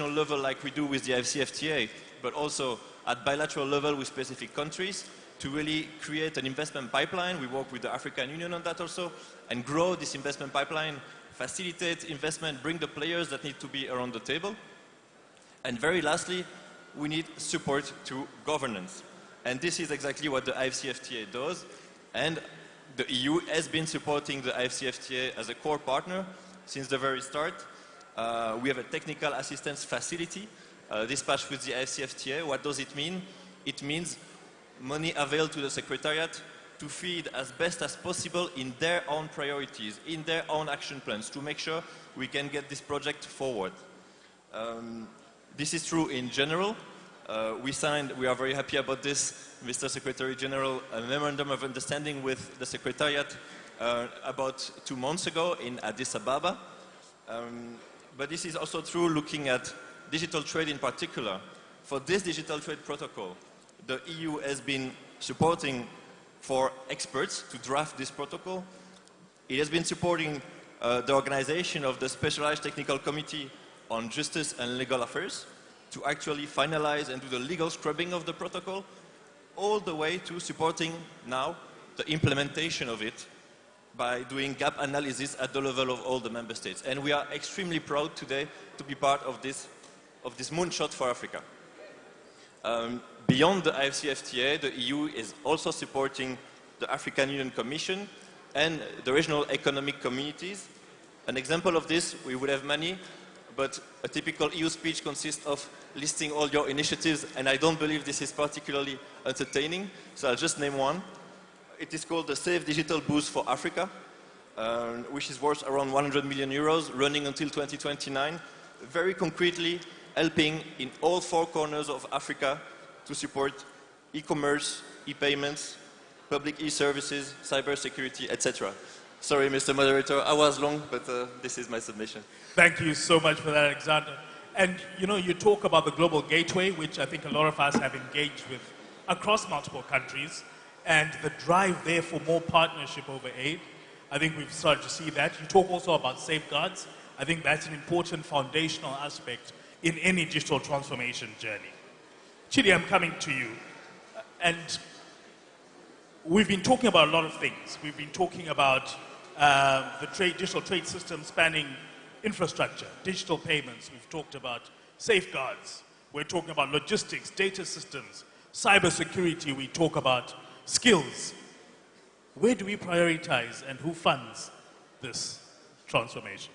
level like we do with the AfCFTA, but also at bilateral level with specific countries to really create an investment pipeline. We work with the African Union on that also, and grow this investment pipeline, facilitate investment, bring the players that need to be around the table. And very lastly, we need support to governance. And this is exactly what the AfCFTA does. And the EU has been supporting the AfCFTA as a core partner since the very start. We have a technical assistance facility dispatched with the AfCFTA. What does it mean? It means money availed to the Secretariat to feed as best as possible in their own priorities, in their own action plans, to make sure we can get this project forward. This is true in general. We are very happy about this, Mr. Secretary General, a memorandum of understanding with the Secretariat about 2 months ago in Addis Ababa. But this is also true looking at digital trade in particular. For this digital trade protocol, the EU has been supporting for experts to draft this protocol. It has been supporting the organization of the Specialized Technical Committee on Justice and Legal Affairs to actually finalize and do the legal scrubbing of the protocol, all the way to supporting now the implementation of it by doing gap analysis at the level of all the member states. And we are extremely proud today to be part of this moonshot for Africa. Beyond the AfCFTA, the EU is also supporting the African Union Commission and the regional economic communities. An example of this, we would have many, but a typical EU speech consists of listing all your initiatives, and I don't believe this is particularly entertaining, so I'll just name one. It is called the Safe Digital Boost for Africa, which is worth around 100 million euros, running until 2029, very concretely helping in all 4 corners of Africa to support e-commerce, e-payments, public e-services, cybersecurity, etc. Sorry, Mr. Moderator, I was long, but this is my submission. Thank you so much for that, Alexander. And you know, you talk about the global gateway, which I think a lot of us have engaged with across multiple countries, and the drive there for more partnership over aid. I think we've started to see that. You talk also about safeguards. I think that's an important foundational aspect in any digital transformation journey. Chidi, I'm coming to you. And we've been talking about a lot of things. We've been talking about the digital trade system spanning infrastructure, digital payments. We've talked about safeguards. We're talking about logistics, data systems, cybersecurity. We talk about skills. Where do we prioritize and who funds this transformation?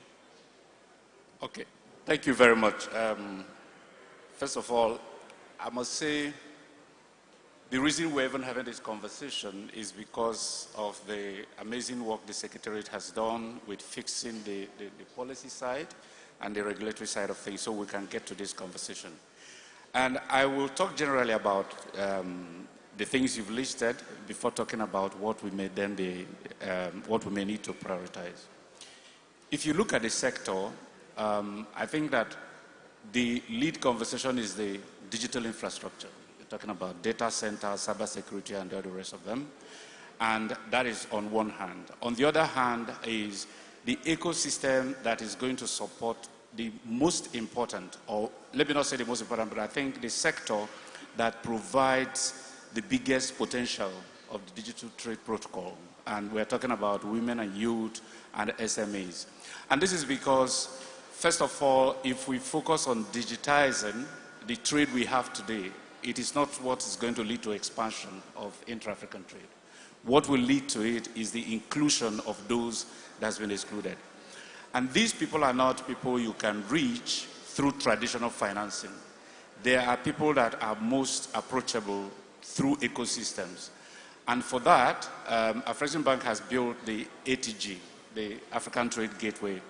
Okay, thank you very much. First of all, I must say the reason we're even having this conversation is because of the amazing work the Secretariat has done with fixing the policy side and the regulatory side of things, so we can get to this conversation. And I will talk generally about the things you've listed before talking about what we may then be, what we may need to prioritize. If you look at the sector, I think that the lead conversation is the digital infrastructure. We're talking about data centers, cybersecurity, and all the rest of them. And that is on one hand. On the other hand is the ecosystem that is going to support the most important, or let me not say the most important, but I think the sector that provides the biggest potential of the digital trade protocol. And we're talking about women and youth and SMEs. And this is because, first of all, if we focus on digitizing the trade we have today, it is not what is going to lead to expansion of intra-African trade. What will lead to it is the inclusion of those that's been excluded. And these people are not people you can reach through traditional financing. There are people that are most approachable through ecosystems. And for that, AfreximBank has built the ATG, the African Trade Gateway,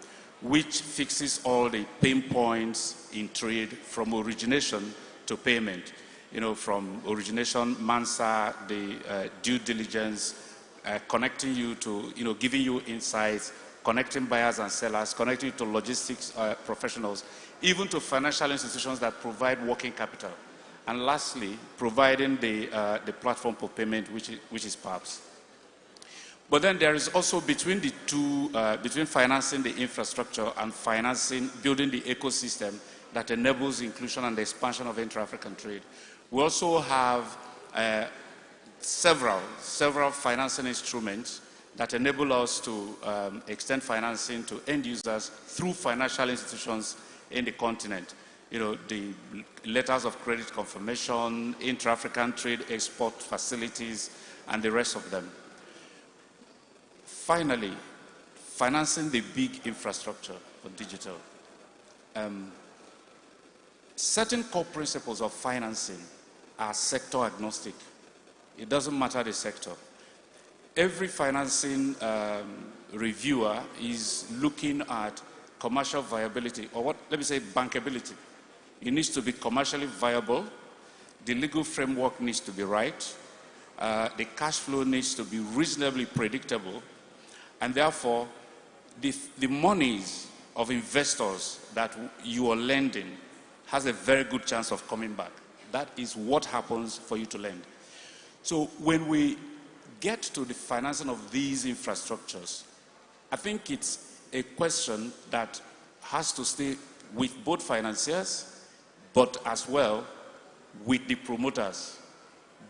which fixes all the pain points in trade from origination to payment. You know, from origination, MANSA, the due diligence, connecting you to, you know, giving you insights, connecting buyers and sellers, connecting you to logistics professionals, even to financial institutions that provide working capital. And lastly, providing the platform for payment, which is PAPS. But then there is also between the two, between financing the infrastructure and financing, building the ecosystem, that enables inclusion and the expansion of intra-African trade. We also have several financing instruments that enable us to extend financing to end users through financial institutions in the continent. You know, the letters of credit confirmation, intra-African trade export facilities, and the rest of them. Finally, financing the big infrastructure for digital. Certain core principles of financing are sector agnostic. It doesn't matter the sector. Every financing reviewer is looking at commercial viability, or let me say bankability. It needs to be commercially viable. The legal framework needs to be right. The cash flow needs to be reasonably predictable. And therefore, the monies of investors that you are lending has a very good chance of coming back. That is what happens for you to lend. So when we get to the financing of these infrastructures, I think it's a question that has to stay with both financiers, but as well with the promoters.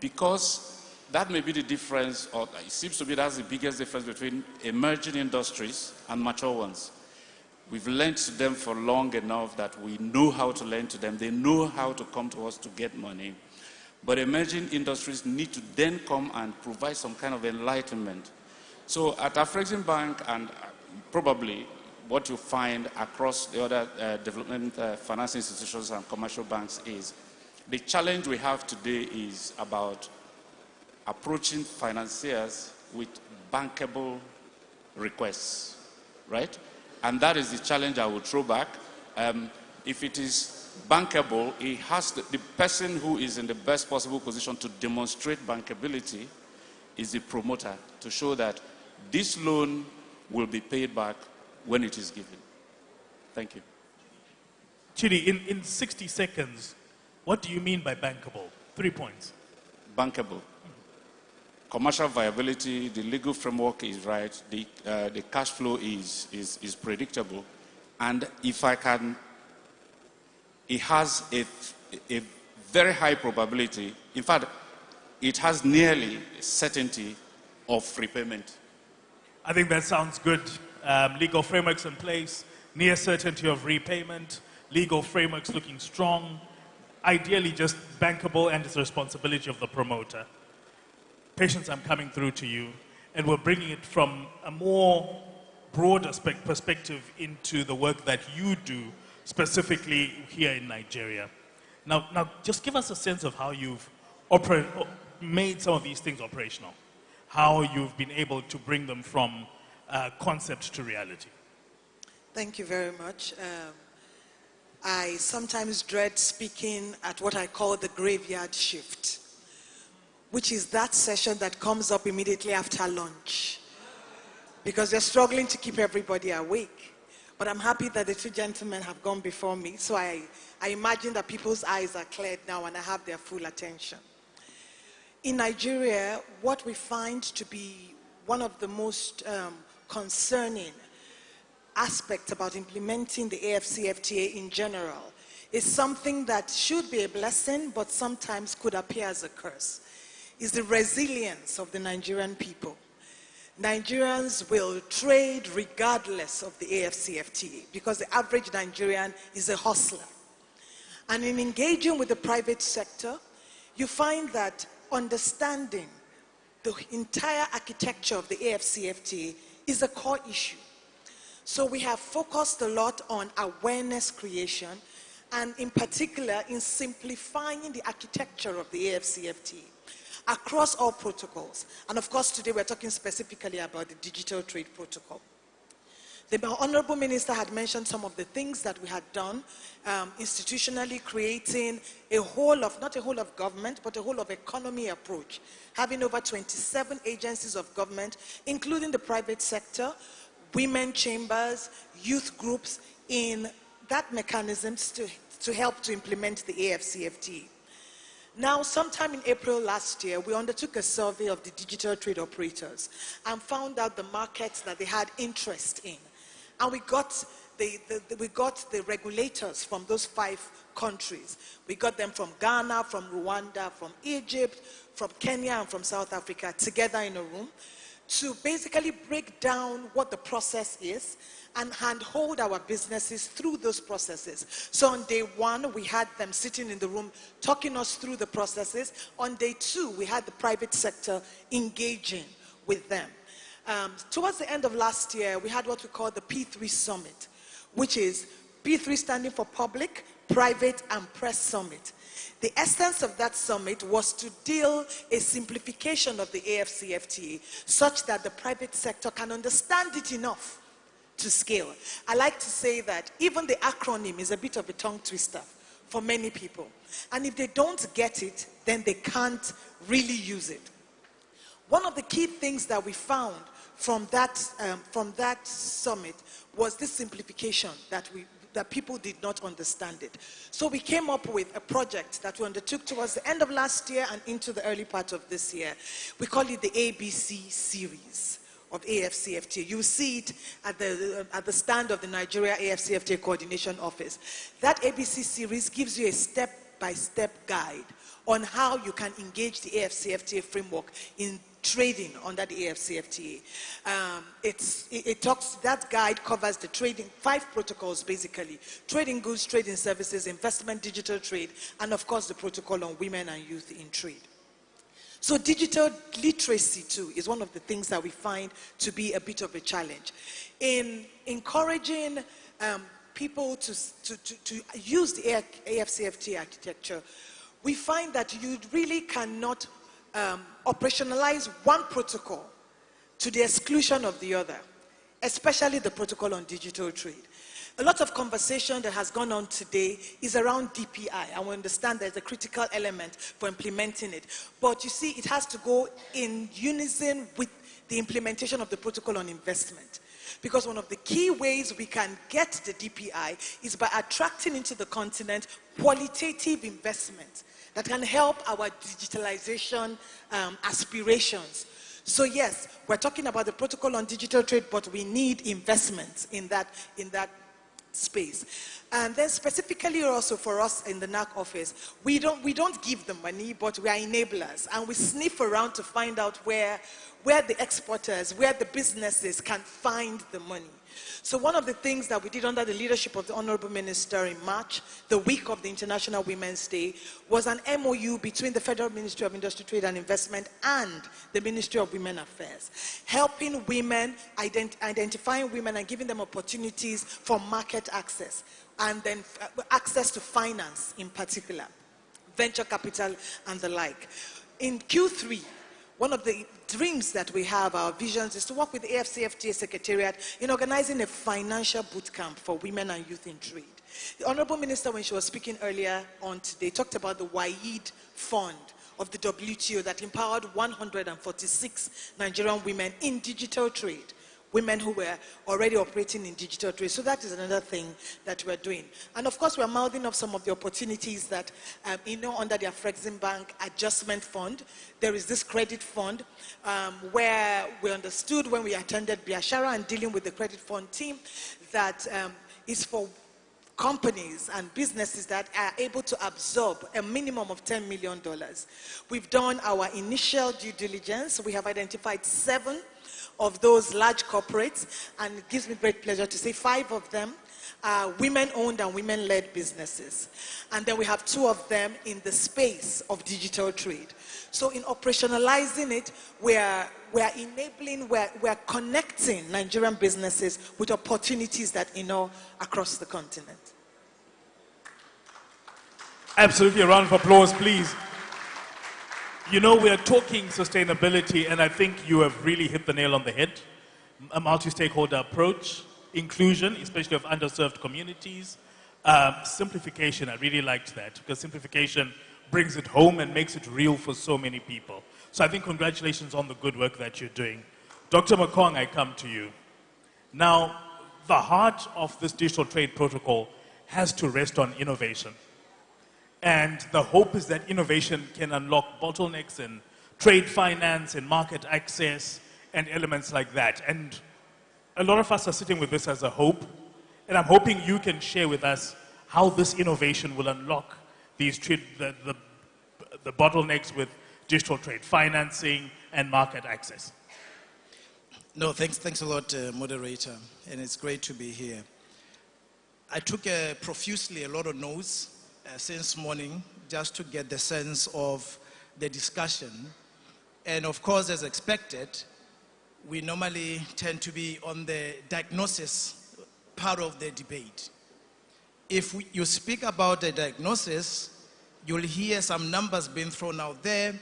Because that may be the difference, or it seems to be that's the biggest difference between emerging industries and mature ones. We've lent to them for long enough that we know how to lend to them. They know how to come to us to get money. But emerging industries need to then come and provide some kind of enlightenment. So at Afreximbank, and probably what you find across the other development finance institutions and commercial banks is the challenge we have today is about approaching financiers with bankable requests, right? And that is the challenge I would throw back. If it is bankable, it has to, the person who is in the best possible position to demonstrate bankability is the promoter, to show that this loan will be paid back when it is given. Thank you. Chidi, in 60 seconds, what do you mean by bankable? 3 points. Bankable. Commercial viability, the legal framework is right, the cash flow is predictable, and if I can, it has a very high probability, in fact, it has nearly a certainty of repayment. I think that sounds good. Legal frameworks in place, near certainty of repayment, legal frameworks looking strong, ideally just bankable, and it's the responsibility of the promoter. Patience, I'm coming through to you, and we're bringing it from a more broader perspective into the work that you do, specifically here in Nigeria. Now, just give us a sense of how you've made some of these things operational, how you've been able to bring them from concept to reality. Thank you very much. I sometimes dread speaking at what I call the graveyard shift, which is that session that comes up immediately after lunch, because they're struggling to keep everybody awake. But I'm happy that the two gentlemen have gone before me, so I imagine that people's eyes are cleared now and I have their full attention. In Nigeria, what we find to be one of the most concerning aspects about implementing the AfCFTA in general is something that should be a blessing, but sometimes could appear as a curse, is the resilience of the Nigerian people. Nigerians will trade regardless of the AfCFTA because the average Nigerian is a hustler. And in engaging with the private sector, you find that understanding the entire architecture of the AfCFTA is a core issue. So we have focused a lot on awareness creation, and in particular in simplifying the architecture of the AfCFTA across all protocols. And of course, today we're talking specifically about the Digital Trade Protocol. The Honorable Minister had mentioned some of the things that we had done, institutionally creating a whole of, not a whole of government, but a whole of economy approach, having over 27 agencies of government, including the private sector, women chambers, youth groups, in that mechanisms to help to implement the AfCFTA. Now, sometime in April last year, we undertook a survey of the digital trade operators and found out the markets that they had interest in. And we got we got the regulators from those 5 countries. We got them from Ghana, from Rwanda, from Egypt, from Kenya, and from South Africa together in a room to basically break down what the process is and handhold our businesses through those processes. So on day 1, we had them sitting in the room talking us through the processes. On day 2, we had the private sector engaging with them. Towards the end of last year, we had what we call the P3 Summit, which is P3 standing for Public, Private, and Press Summit. The essence of that summit was to deal a simplification of the AfCFTA such that the private sector can understand it enough to scale. I like to say that even the acronym is a bit of a tongue twister for many people. And if they don't get it, then they can't really use it. One of the key things that we found from that summit was this simplification that people did not understand it. So we came up with a project that we undertook towards the end of last year and into the early part of this year. We call it the ABC series of AfCFTA. You see it at the stand of the Nigeria AfCFTA Coordination Office. That ABC series gives you a step-by-step guide on how you can engage the AfCFTA framework in trading under the AfCFTA. That guide covers the trading, 5 protocols basically: trading goods, trading services, investment, digital trade, and of course the protocol on women and youth in trade. So digital literacy too is one of the things that we find to be a bit of a challenge. In encouraging people to use the AfCFTA architecture, we find that you really cannot operationalize one protocol to the exclusion of the other, especially the protocol on digital trade. A lot of conversation that has gone on today is around DPI, and we understand there's a critical element for implementing it. But you see, it has to go in unison with the implementation of the protocol on investment. Because one of the key ways we can get the DPI is by attracting into the continent qualitative investment that can help our digitalization aspirations. So yes, we're talking about the protocol on digital trade, but we need investments in that space. And then specifically also for us in the NAC office, we don't give the money, but we are enablers, and we sniff around to find out where the exporters, where the businesses can find the money. So one of the things that we did under the leadership of the Honorable Minister in March, the week of the International Women's Day, was an MOU between the Federal Ministry of Industry, Trade and Investment and the Ministry of Women Affairs, helping women, identifying women and giving them opportunities for market access, and then access to finance in particular, venture capital and the like. In Q3, one of the dreams that we have, our visions, is to work with the AfCFTA Secretariat in organizing a financial bootcamp for women and youth in trade. The Honorable Minister, when she was speaking earlier on today, talked about the WAID Fund of the WTO that empowered 146 Nigerian women in digital trade, women who were already operating in digital trade. So that is another thing that we're doing. And of course, we're mouthing up some of the opportunities that, under the Afrexim Bank Adjustment Fund, there is this credit fund where we understood when we attended Biashara and dealing with the credit fund team that is for companies and businesses that are able to absorb a minimum of $10 million. We've done our initial due diligence. We have identified 7 of those large corporates, and it gives me great pleasure to say 5 of them are women-owned and women-led businesses. And then we have 2 of them in the space of digital trade. So in operationalizing it, we're enabling, we're connecting Nigerian businesses with opportunities that across the continent. Absolutely, a round of applause, please. We are talking sustainability, and I think you have really hit the nail on the head. A multi-stakeholder approach, inclusion, especially of underserved communities, simplification. I really liked that, because simplification brings it home and makes it real for so many people. So I think congratulations on the good work that you're doing. Dr. Makong, I come to you. Now, the heart of this digital trade protocol has to rest on innovation. And the hope is that innovation can unlock bottlenecks in trade finance and market access and elements like that. And a lot of us are sitting with this as a hope. And I'm hoping you can share with us how this innovation will unlock these the bottlenecks with digital trade financing and market access. No, thanks a lot, moderator, and it's great to be here. I took profusely a lot of notes since morning just to get the sense of the discussion. And of course, as expected, we normally tend to be on the diagnosis part of the debate. If you speak about the diagnosis, you'll hear some numbers being thrown out there.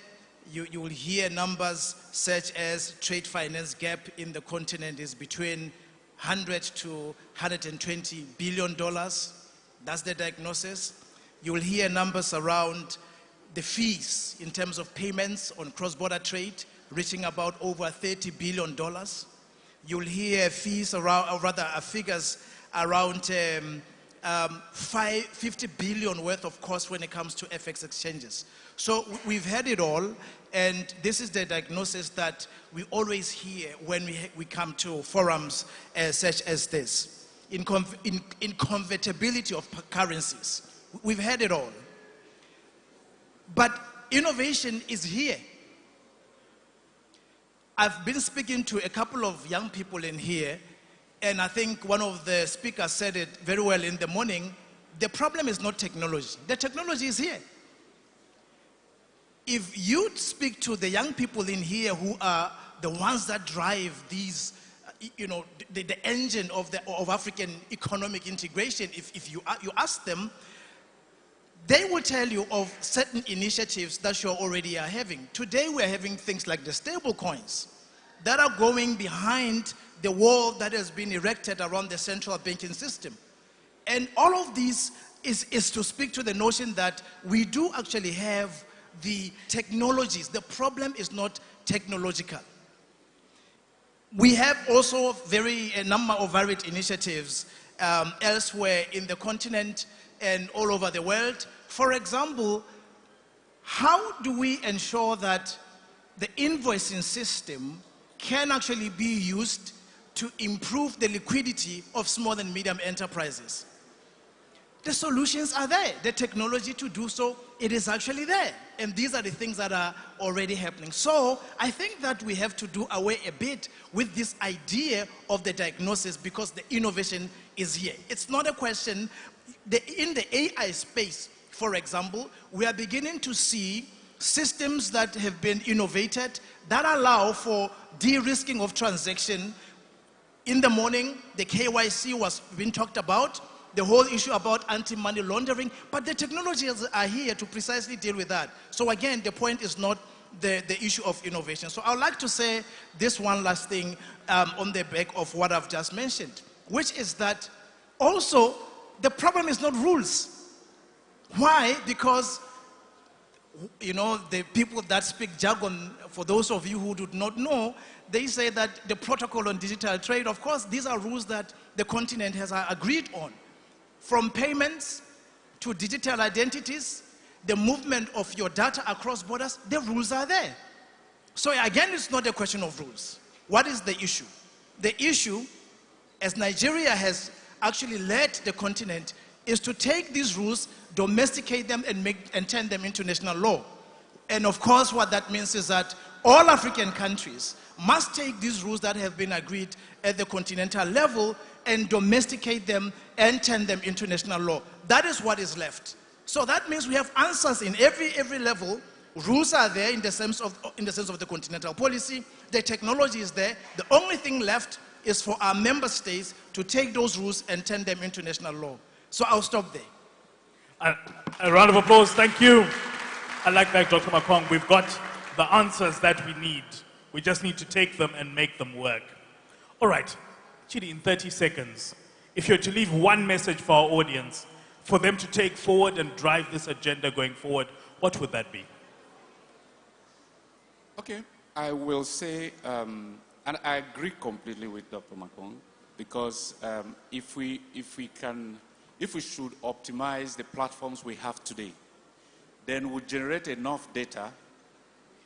You will hear numbers such as trade finance gap in the continent is between 100 to 120 billion dollars. That's the diagnosis. You will hear numbers around the fees in terms of payments on cross-border trade reaching about over 30 billion dollars. You'll hear fees around, or rather figures around 50 billion worth of costs when it comes to FX exchanges. So we've had it all, and this is the diagnosis that we always hear when we come to forums such as this. In convertibility of currencies, we've had it all. But innovation is here. I've been speaking to a couple of young people in here, and I think one of the speakers said it very well in the morning. The problem is not technology. The technology is here. If you speak to the young people in here who are the ones that drive these, the engine of African economic integration, if you ask them, they will tell you of certain initiatives that you already are having. Today we're having things like the stable coins that are going behind the wall that has been erected around the central banking system. And all of this is to speak to the notion that we do actually have the technologies. The problem is not technological. We have also a number of varied initiatives elsewhere in the continent and all over the world. For example, how do we ensure that the invoicing system can actually be used to improve the liquidity of small and medium enterprises? The solutions are there. The technology to do so, it is actually there. And these are the things that are already happening. So I think that we have to do away a bit with this idea of the diagnosis, because the innovation is here. It's not a question. In the AI space, for example, we are beginning to see systems that have been innovated that allow for de-risking of transaction. In the morning, the KYC was being talked about, the whole issue about anti-money laundering, but the technologies are here to precisely deal with that. So again, the point is not the issue of innovation. So I would like to say this one last thing on the back of what I've just mentioned, which is that also the problem is not rules. Why? Because the people that speak jargon, for those of you who do not know, they say that the protocol on digital trade, of course, these are rules that the continent has agreed on. From payments to digital identities, the movement of your data across borders, the rules are there. So again, it's not a question of rules. What is the issue? The issue, as Nigeria has actually led the continent, is to take these rules, domesticate them, and turn them into national law. And of course, what that means is that all African countries must take these rules that have been agreed at the continental level and domesticate them and turn them into national law. That is what is left. So that means we have answers in every level. Rules are there in the sense of the continental policy. The technology is there. The only thing left is for our member states to take those rules and turn them into national law. So I'll stop there. A round of applause. Thank you. I like that, Dr. Makong. We've got the answers that we need. We just need to take them and make them work. All right, Chidi, in 30 seconds, if you're to leave one message for our audience, for them to take forward and drive this agenda going forward, what would that be? Okay, I will say, and I agree completely with Dr. Makong, because if we should optimize the platforms we have today, then we'll generate enough data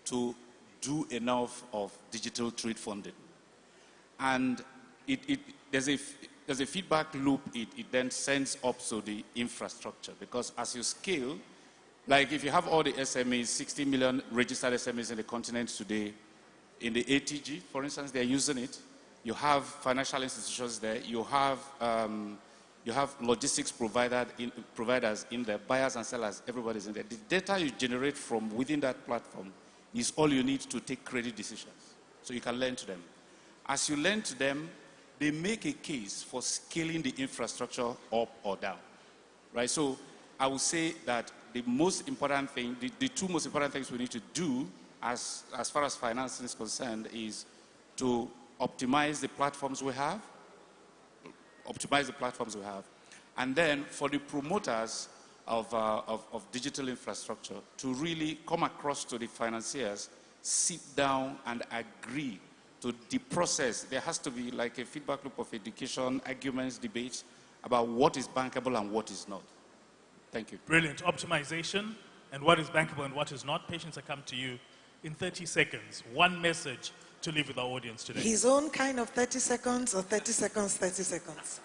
to do enough of digital trade funding. And there's there's a feedback loop it then sends up to the infrastructure. Because as you scale, like if you have all the SMEs, 60 million registered SMEs in the continent today, in the ATG, for instance, they're using it. You have financial institutions there. You have logistics providers in there, buyers and sellers, everybody's in there. The data you generate from within that platform is all you need to take credit decisions. So you can lend to them. As you lend to them, they make a case for scaling the infrastructure up or down, right? So I would say that the most important thing, the two most important things we need to do as far as financing is concerned is to optimize the platforms we have, and then for the promoters of digital infrastructure to really come across to the financiers, sit down and agree to the process. There has to be like a feedback loop of education, arguments, debates about what is bankable and what is not. Thank you. Brilliant. Optimization and what is bankable and what is not. Patience, I come to you in 30 seconds. One message to leave with our audience today. His own kind of 30 seconds or 30 seconds, 30 seconds.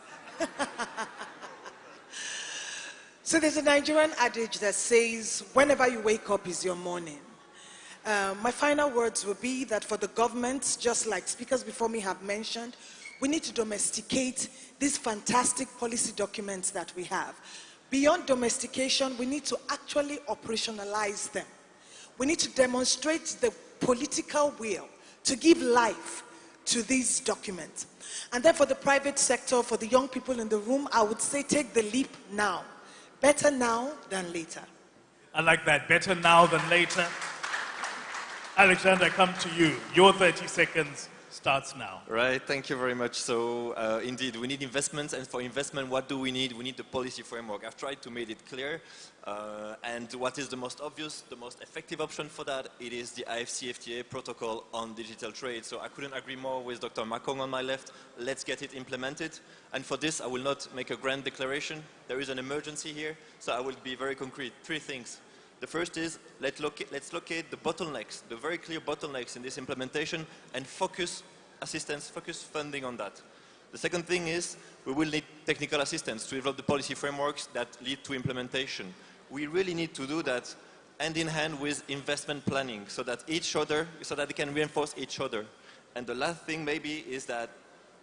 So there's a Nigerian adage that says, whenever you wake up is your morning. My final words will be that for the government, just like speakers before me have mentioned, we need to domesticate these fantastic policy documents that we have. Beyond domestication, we need to actually operationalize them. We need to demonstrate the political will to give life to these documents. And then for the private sector, for the young people in the room, I would say take the leap now. Better now than later. I like that. Better now than later. Alexander, I come to you. Your 30 seconds starts now. Right, thank you very much. So indeed, we need investments, and for investment, what do we need? We need the policy framework. I've tried to make it clear, and what is the most obvious, the most effective option for that? It is the AfCFTA Protocol on digital trade. So I couldn't agree more with Dr. Makong on my left. Let's get it implemented. And for this, I will not make a grand declaration. There is an emergency here, so I will be very concrete. 3 things. The first is, let's locate the bottlenecks, the very clear bottlenecks in this implementation, and focus assistance, focus funding on that. The second thing is, we will need technical assistance to develop the policy frameworks that lead to implementation. We really need to do that hand in hand with investment planning, so that they can reinforce each other. And the last thing maybe is that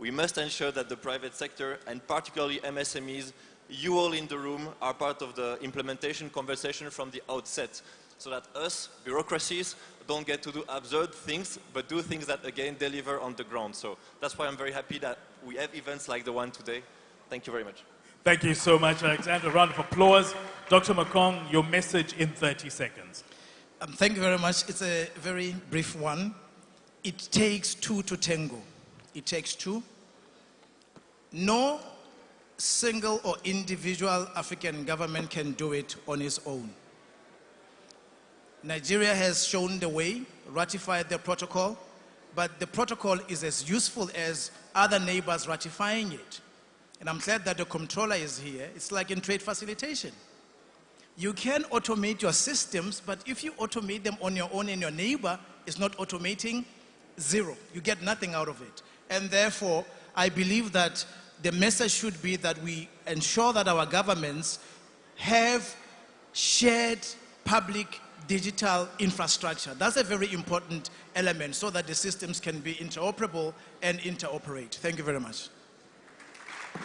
we must ensure that the private sector, and particularly MSMEs, you all in the room are part of the implementation conversation from the outset, so that us, bureaucracies, don't get to do absurd things, but do things that, again, deliver on the ground. So that's why I'm very happy that we have events like the one today. Thank you very much. Thank you so much, Alexander. A round of applause. Dr. Makong, your message in 30 seconds. Thank you very much. It's a very brief one. It takes 2 to tango. It takes 2. No single or individual African government can do it on its own. Nigeria has shown the way, ratified the protocol, but the protocol is as useful as other neighbors ratifying it. And I'm glad that the comptroller is here. It's like in trade facilitation. You can automate your systems, but if you automate them on your own and your neighbor is not automating, zero. You get nothing out of it. And therefore, I believe that the message should be that we ensure that our governments have shared public digital infrastructure. That's a very important element so that the systems can be interoperable and interoperate. Thank you very much.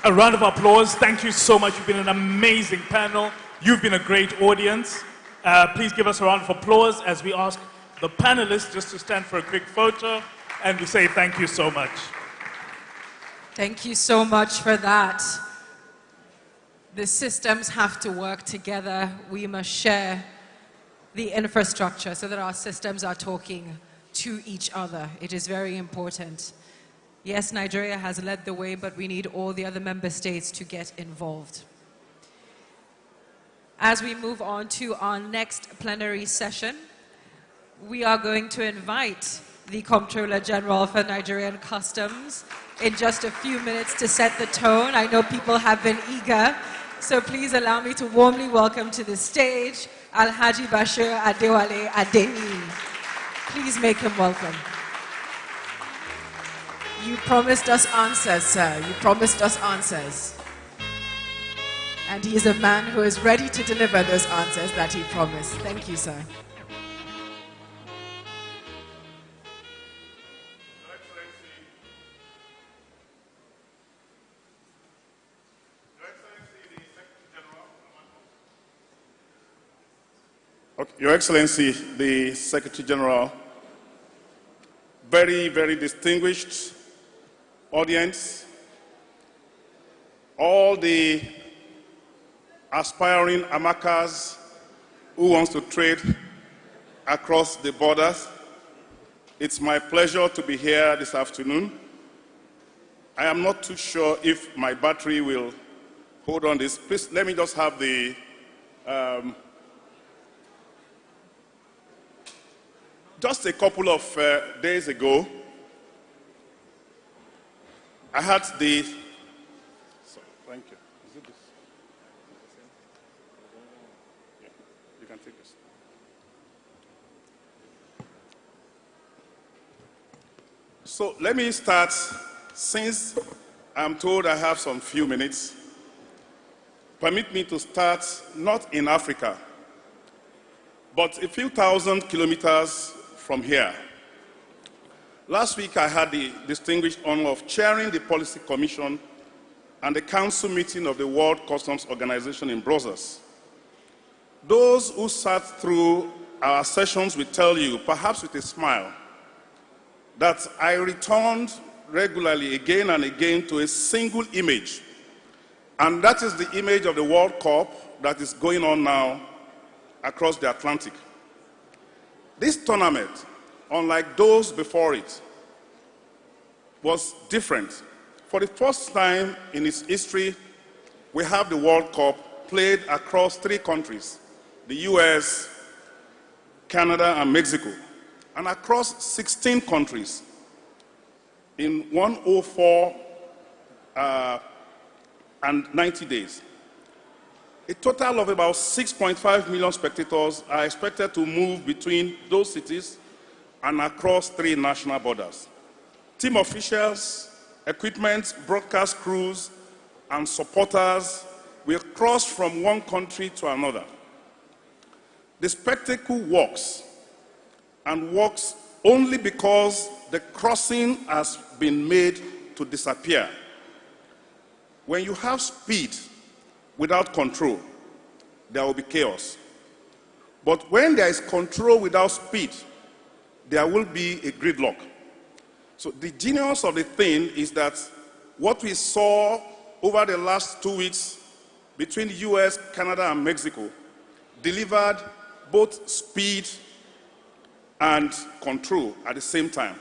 A round of applause. Thank you so much. You've been an amazing panel. You've been a great audience. Please give us a round of applause as we ask the panelists just to stand for a quick photo, and we say thank you so much. Thank you so much for that. The systems have to work together. We must share the infrastructure so that our systems are talking to each other. It is very important. Yes, Nigeria has led the way, but we need all the other member states to get involved. As we move on to our next plenary session, we are going to invite the Comptroller General for Nigerian Customs in just a few minutes to set the tone. I know people have been eager, so please allow me to warmly welcome to the stage Alhaji Bashir Adewale Adeni. Please make him welcome. You promised us answers, sir. You promised us answers. And he is a man who is ready to deliver those answers that he promised. Thank you, sir. Your Excellency, the Secretary General, very, very distinguished audience, all the aspiring Amakas who wants to trade across the borders, it's my pleasure to be here this afternoon. I am not too sure if my battery will hold on this. Please let me just have the just a couple of days ago, I had the, thank you. Is it this? Yeah, you can take this. So let me start, since I'm told I have some few minutes, permit me to start not in Africa, but a few thousand kilometers from here. Last week, I had the distinguished honor of chairing the Policy Commission and the Council meeting of the World Customs Organization in Brussels. Those who sat through our sessions will tell you, perhaps with a smile, that I returned regularly again and again to a single image, and that is the image of the World Cup that is going on now across the Atlantic. This tournament, unlike those before it, was different. For the first time in its history, we have the World Cup played across 3 countries, the US, Canada, and Mexico, and across 16 countries in 104 and 90 days. A total of about 6.5 million spectators are expected to move between those cities and across 3 national borders. Team officials, equipment, broadcast crews, and supporters will cross from one country to another. The spectacle works, and works only because the crossing has been made to disappear. When you have speed without control, there will be chaos. But when there is control without speed, there will be a gridlock. So the genius of the thing is that what we saw over the last 2 weeks between the US, Canada, and Mexico delivered both speed and control at the same time.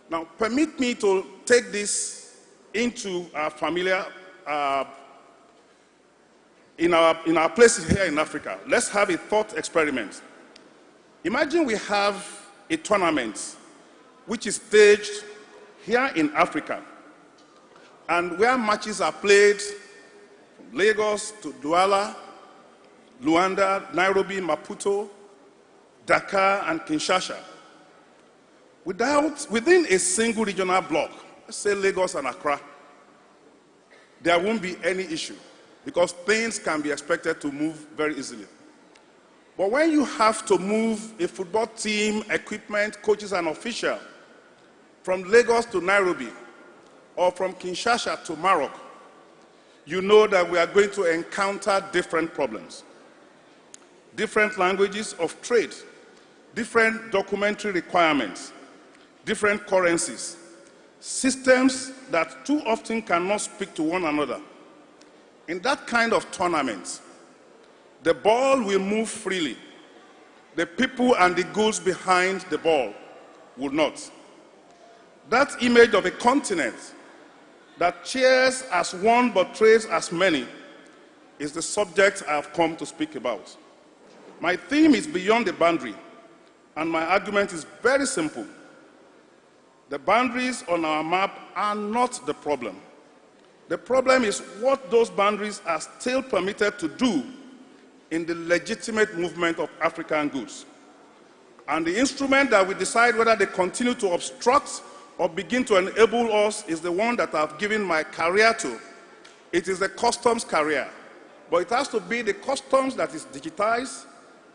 Now, permit me to take this into our familiar in our places here in Africa. Let's have a thought experiment. Imagine we have a tournament which is staged here in Africa, and where matches are played from Lagos to Douala, Luanda, Nairobi, Maputo, Dakar, and Kinshasa. Within a single regional block, let's say Lagos and Accra, there won't be any issue, because things can be expected to move very easily. But when you have to move a football team, equipment, coaches, and officials from Lagos to Nairobi, or from Kinshasa to Morocco, you know that we are going to encounter different problems. Different languages of trade, different documentary requirements, different currencies, systems that too often cannot speak to one another. In that kind of tournament, the ball will move freely. The people and the goods behind the ball will not. That image of a continent that cheers as one but trades as many is the subject I have come to speak about. My theme is beyond the boundary, and my argument is very simple. The boundaries on our map are not the problem. The problem is what those boundaries are still permitted to do in the legitimate movement of African goods. And the instrument that will decide whether they continue to obstruct or begin to enable us is the one that I've given my career to. It is the customs career. But it has to be the customs that is digitized,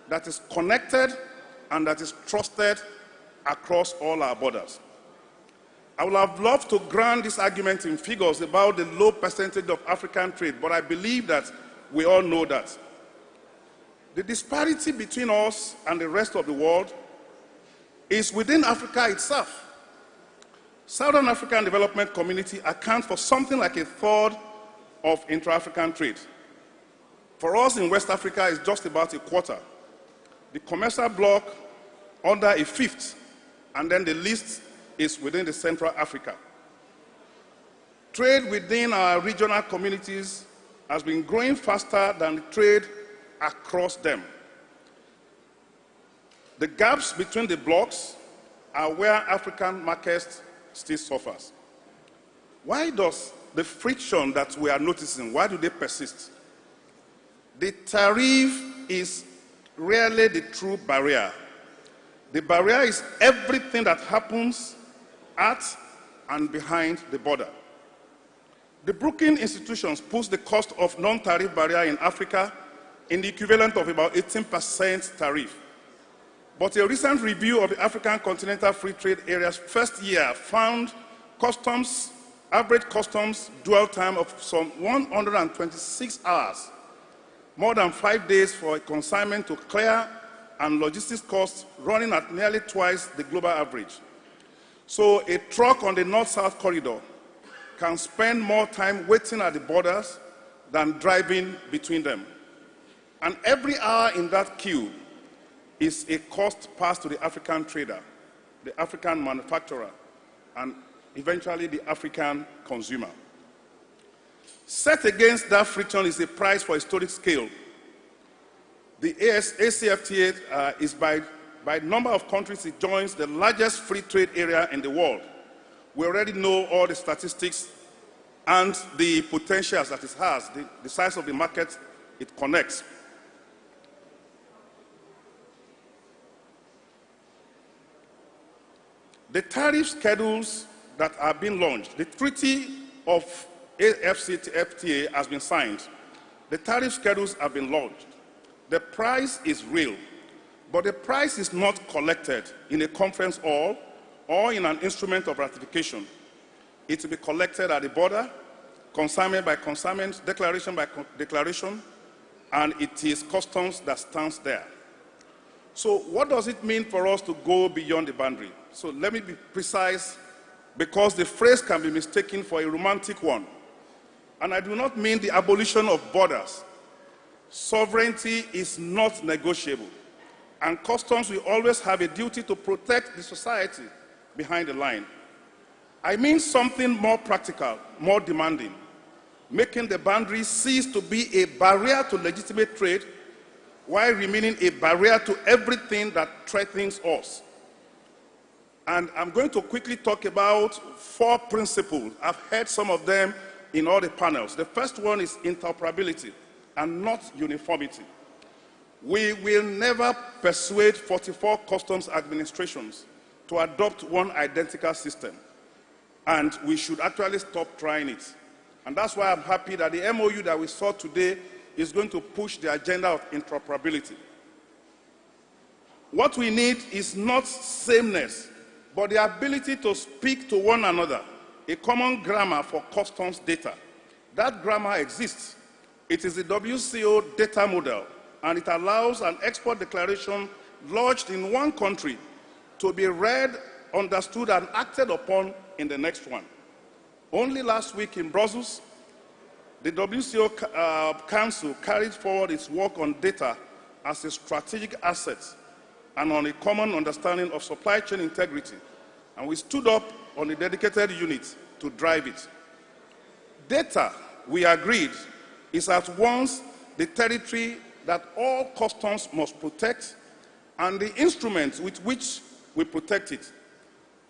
that is connected, and that is trusted across all our borders. I would have loved to grant this argument in figures about the low percentage of African trade, but I believe that we all know that. The disparity between us and the rest of the world is within Africa itself. Southern African Development Community accounts for something like a third of intra-African trade. For us in West Africa, it's just about a quarter. The commercial bloc under a fifth, and then the least is within the Central Africa. Trade within our regional communities has been growing faster than the trade across them. The gaps between the blocks are where African markets still suffers. Why does the friction that we are noticing, why do they persist? The tariff is rarely the true barrier. The barrier is everything that happens at and behind the border. The Brookings institutions push the cost of non-tariff barrier in Africa in the equivalent of about 18% tariff. But a recent review of the African Continental Free Trade Area's first year found average customs dwell time of some 126 hours, more than 5 days for a consignment to clear, and logistics costs running at nearly twice the global average. So a truck on the north-south corridor can spend more time waiting at the borders than driving between them. And every hour in that queue is a cost passed to the African trader, the African manufacturer, and eventually the African consumer. Set against that friction is a price for historic scale. The AfCFTA is by number of countries it joins the largest free trade area in the world. We already know all the statistics and the potentials that it has, the size of the market it connects. The tariff schedules that are being launched, the treaty of AfCFTA has been signed. The tariff schedules have been launched. The price is real, but the price is not collected in a conference hall or in an instrument of ratification. It will be collected at the border, consignment by consignment, declaration by declaration, and it is customs that stands there. So what does it mean for us to go beyond the boundary? So let me be precise, because the phrase can be mistaken for a romantic one. And I do not mean the abolition of borders. Sovereignty is not negotiable, and customs will always have a duty to protect the society behind the line. I mean something more practical, more demanding, making the boundary cease to be a barrier to legitimate trade while remaining a barrier to everything that threatens us. And I'm going to quickly talk about 4 principles. I've heard some of them in all the panels. The first one is interoperability and not uniformity. We will never persuade 44 customs administrations to adopt one identical system, and we should actually stop trying it. And that's why I'm happy that the MOU that we saw today is going to push the agenda of interoperability. What we need is not sameness, but the ability to speak to one another, a common grammar for customs data. That grammar exists. It is the WCO data model, and it allows an export declaration lodged in one country to be read, understood, and acted upon in the next one. Only last week in Brussels, the WCO Council carried forward its work on data as a strategic asset and on a common understanding of supply chain integrity, and we stood up on a dedicated unit to drive it. Data, we agreed, is at once the territory that all customs must protect and the instrument with which we protect it.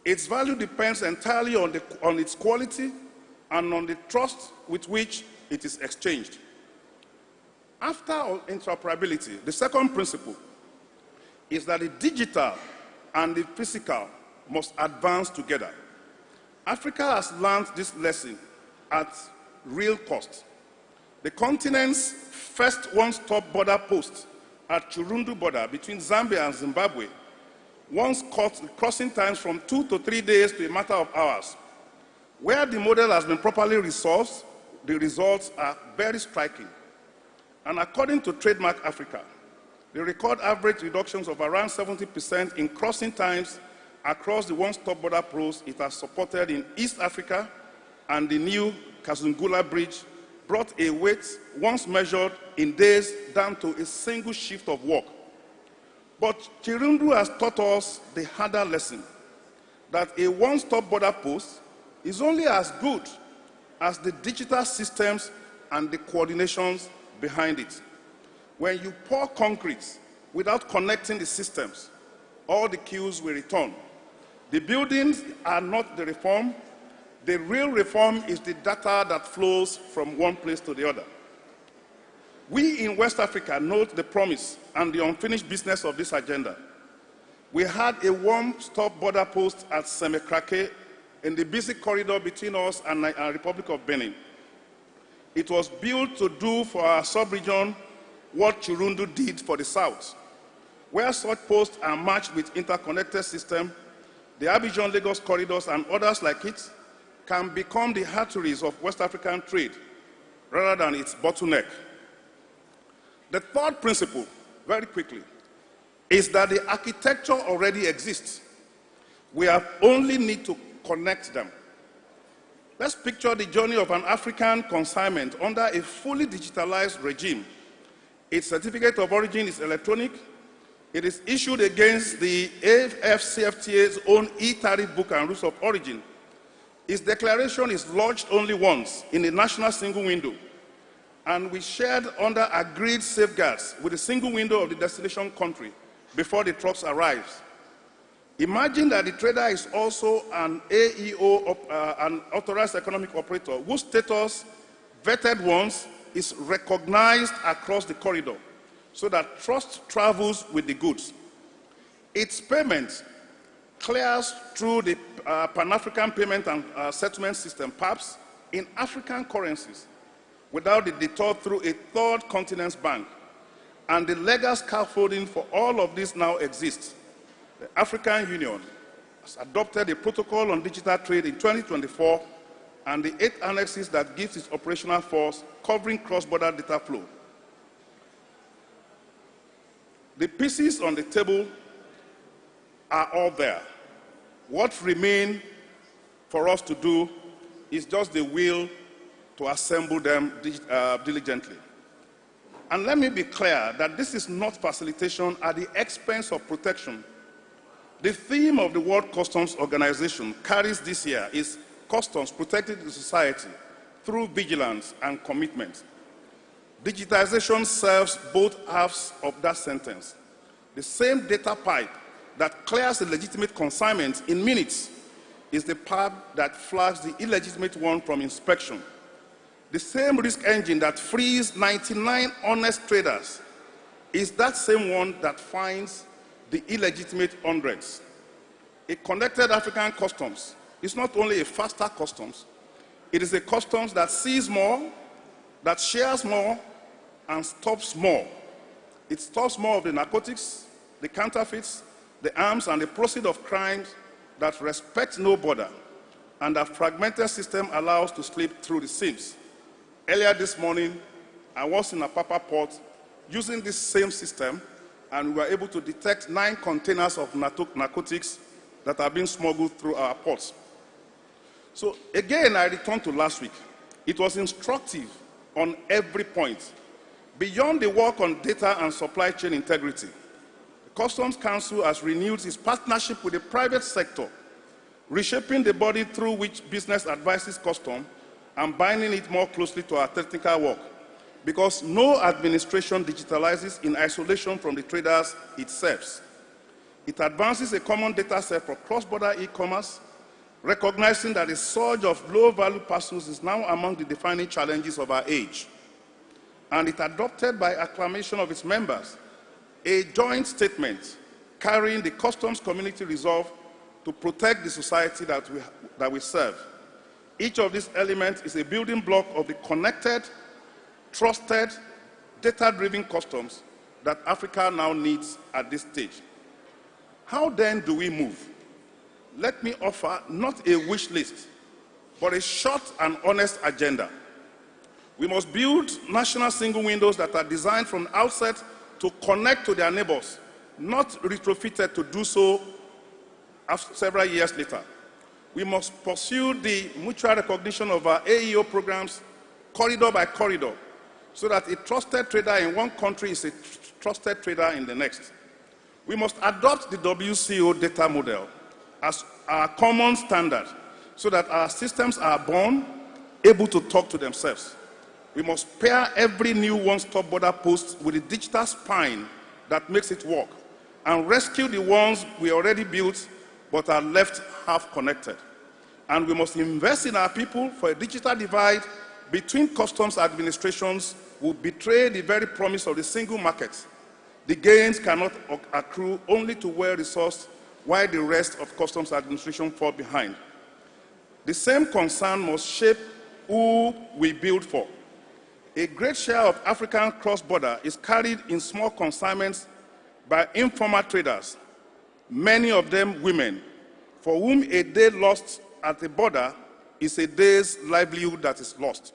Its value depends entirely on its quality and on the trust with which it is exchanged. After interoperability, the second principle is that the digital and the physical must advance together. Africa has learned this lesson at real cost. The continent's first one-stop border post at Chirundu border between Zambia and Zimbabwe once cut crossing times from 2 to 3 days to a matter of hours. Where the model has been properly resolved, the results are very striking. And according to Trademark Africa, they record average reductions of around 70% in crossing times across the one-stop border post it has supported in East Africa, and the new Kazungula Bridge brought a weight once measured in days down to a single shift of work. But Chirundu has taught us the harder lesson that a one-stop border post is only as good as the digital systems and the coordinations behind it. When you pour concrete without connecting the systems, all the queues will return. The buildings are not the reform. The real reform is the data that flows from one place to the other. We in West Africa note the promise and the unfinished business of this agenda. We had a one-stop border post at Semekrake in the busy corridor between us and the Republic of Benin. It was built to do for our sub-region what Chirundu did for the South. Where such posts are matched with interconnected systems, the Abidjan-Lagos corridors and others like it can become the arteries of West African trade rather than its bottleneck. The third principle, very quickly, is that the architecture already exists. We only need to connect them. Let's picture the journey of an African consignment under a fully digitalized regime. Its certificate of origin is electronic. It is issued against the AfCFTA's own e-tariff book and rules of origin. Its declaration is lodged only once in a national single window, and we shared under agreed safeguards with a single window of the destination country before the trucks arrive. Imagine that the trader is also an AEO, an authorized economic operator, whose status, vetted once, is recognized across the corridor, so that trust travels with the goods. Its payment clears through the Pan-African Payment and Settlement System, PAPS, in African currencies, without the detour through a third continent's bank. And the legal scaffolding for all of this now exists. The African Union has adopted a protocol on digital trade in 2024, and the 8 annexes that gives its operational force covering cross-border data flow. The pieces on the table are all there. What remains for us to do is just the will to assemble them diligently. And let me be clear that this is not facilitation at the expense of protection. The theme of the World Customs Organization carries this year is customs protecting the society through vigilance and commitment. Digitization serves both halves of that sentence. The same data pipe that clears a legitimate consignment in minutes is the pipe that flags the illegitimate one from inspection. The same risk engine that frees 99 honest traders is that same one that finds the illegitimate hundreds. A connected African customs is not only a faster customs, it is a customs that sees more, that shares more, and stops more. It stops more of the narcotics, the counterfeits, the arms, and the proceeds of crimes that respect no border, and that fragmented system allows to slip through the seams. Earlier this morning, I was in Apapa port using this same system, and we were able to detect 9 containers of narcotics that are being smuggled through our ports. So again, I return to last week. It was instructive on every point. Beyond the work on data and supply chain integrity, the Customs Council has renewed its partnership with the private sector, reshaping the body through which business advises customs and binding it more closely to our technical work, because no administration digitalizes in isolation from the traders it serves. It advances a common data set for cross-border e-commerce, recognizing that a surge of low-value parcels is now among the defining challenges of our age. And it adopted by acclamation of its members a joint statement carrying the customs community resolve to protect the society that we serve. Each of these elements is a building block of the connected, trusted, data-driven customs that Africa now needs at this stage. How then do we move? Let me offer not a wish list, but a short and honest agenda. We must build national single windows that are designed from the outset to connect to their neighbors, not retrofitted to do so several years later. We must pursue the mutual recognition of our AEO programs corridor by corridor, so that a trusted trader in one country is a trusted trader in the next. We must adopt the WCO data model as our common standard, so that our systems are born able to talk to themselves. We must pair every new one-stop border post with a digital spine that makes it work, and rescue the ones we already built but are left half connected. And we must invest in our people, for a digital divide between customs administrations will betray the very promise of the single market. The gains cannot accrue only to well-resourced, while the rest of customs administration fall behind. The same concern must shape who we build for. A great share of African cross-border is carried in small consignments by informal traders, many of them women, for whom a day lost at the border is a day's livelihood that is lost.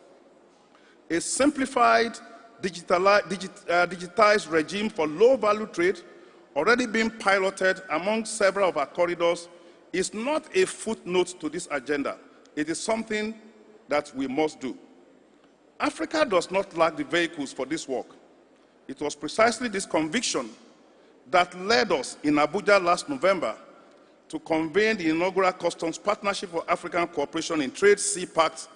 A simplified, digitized regime for low-value trade, already being piloted among several of our corridors, is not a footnote to this agenda. It is something that we must do. Africa does not lack the vehicles for this work. It was precisely this conviction that led us in Abuja last November to convene the inaugural Customs Partnership for African Cooperation in Trade, CPACT,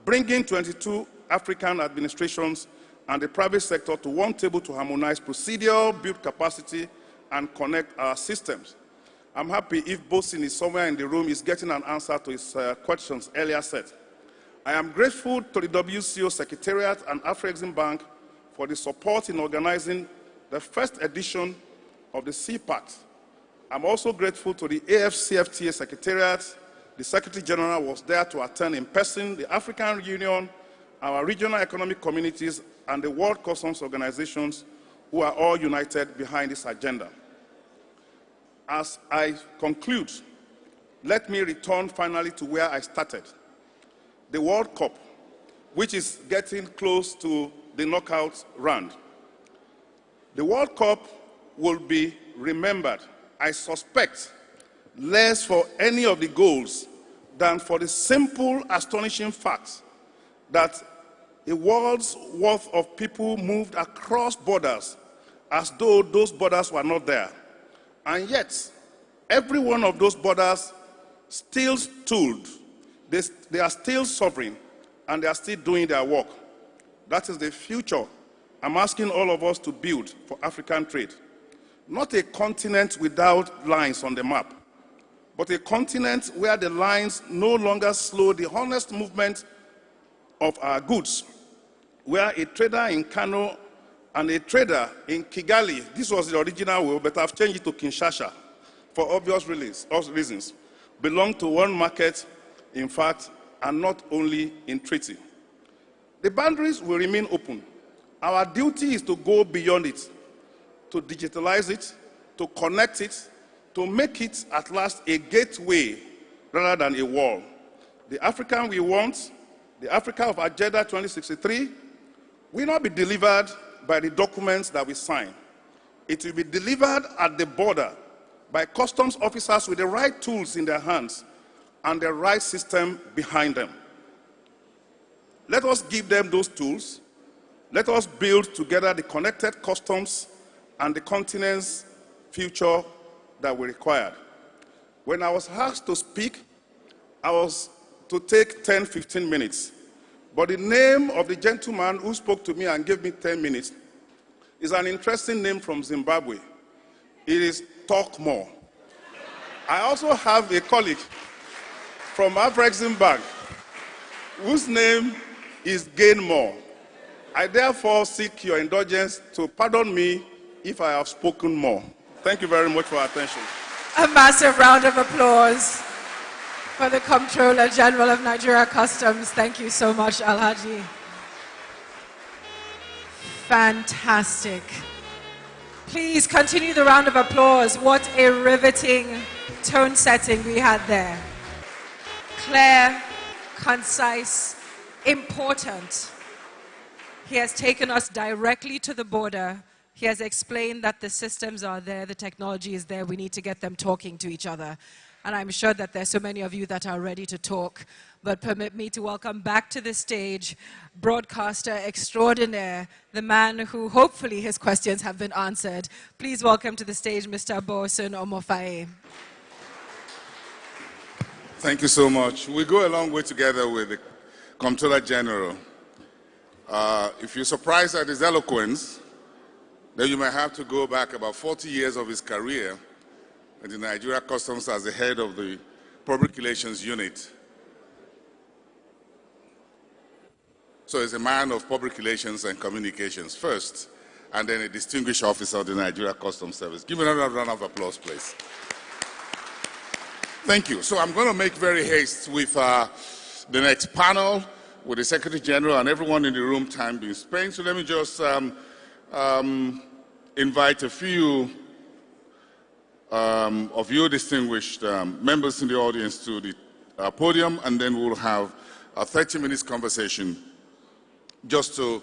bringing 22 African administrations and the private sector to one table to harmonize procedure, build capacity, and connect our systems. I'm happy if Bosin is somewhere in the room is getting an answer to his questions earlier set. I am grateful to the WCO Secretariat and AfCFTA Bank for the support in organizing the first edition of the CPACT. I'm also grateful to the AfCFTA Secretariat. The Secretary General was there to attend in person, the African Union, our regional economic communities, and the World Customs Organizations, who are all united behind this agenda. As I conclude, let me return finally to where I started. The World Cup, which is getting close to the knockout round. The World Cup will be remembered, I suspect, less for any of the goals than for the simple, astonishing fact that a world's worth of people moved across borders as though those borders were not there. And yet, every one of those borders still stood. They are still sovereign, and they are still doing their work. That is the future I'm asking all of us to build for African trade. Not a continent without lines on the map, but a continent where the lines no longer slow the honest movement of our goods, where a trader in Kano and a trader in Kigali, this was the original way, but I've changed it to Kinshasa for obvious reasons, belong to one market, in fact, and not only in treaty. The boundaries will remain open. Our duty is to go beyond it, to digitalize it, to connect it, to make it at last a gateway rather than a wall. The African we want, the Africa of Agenda 2063, will not be delivered by the documents that we sign. It will be delivered at the border by customs officers with the right tools in their hands and the right system behind them. Let us give them those tools. Let us build together the connected customs and the continent's future that we required. When I was asked to speak, I was to take 10, 15 minutes. But the name of the gentleman who spoke to me and gave me 10 minutes is an interesting name from Zimbabwe. It is Talk More. I also have a colleague from AfCFTA Bank whose name is Gain More. I therefore seek your indulgence to pardon me if I have spoken more. Thank you very much for your attention. A massive round of applause for the Comptroller General of Nigeria Customs. Thank you so much, Alhaji. Fantastic. Please continue the round of applause. What a riveting tone setting we had there. Clear, concise, important. He has taken us directly to the border. He has explained that the systems are there, the technology is there, we need to get them talking to each other. And I'm sure that there's so many of you that are ready to talk. But permit me to welcome back to the stage broadcaster extraordinaire, the man who hopefully his questions have been answered. Please welcome to the stage Mr. Bosun Omofaye. Thank you so much. We go a long way together with the Comptroller General. If you're surprised at his eloquence, then you may have to go back about 40 years of his career in the Nigeria Customs as the head of the Public Relations Unit. So he's a man of public relations and communications first, and then a distinguished officer of the Nigeria Customs Service. Give me another round of applause, please. Thank you. So I'm going to make very haste with the next panel, with the Secretary General and everyone in the room, time being spent. So let me just invite a few of you distinguished members in the audience to the podium, and then we'll have a 30 minutes conversation just to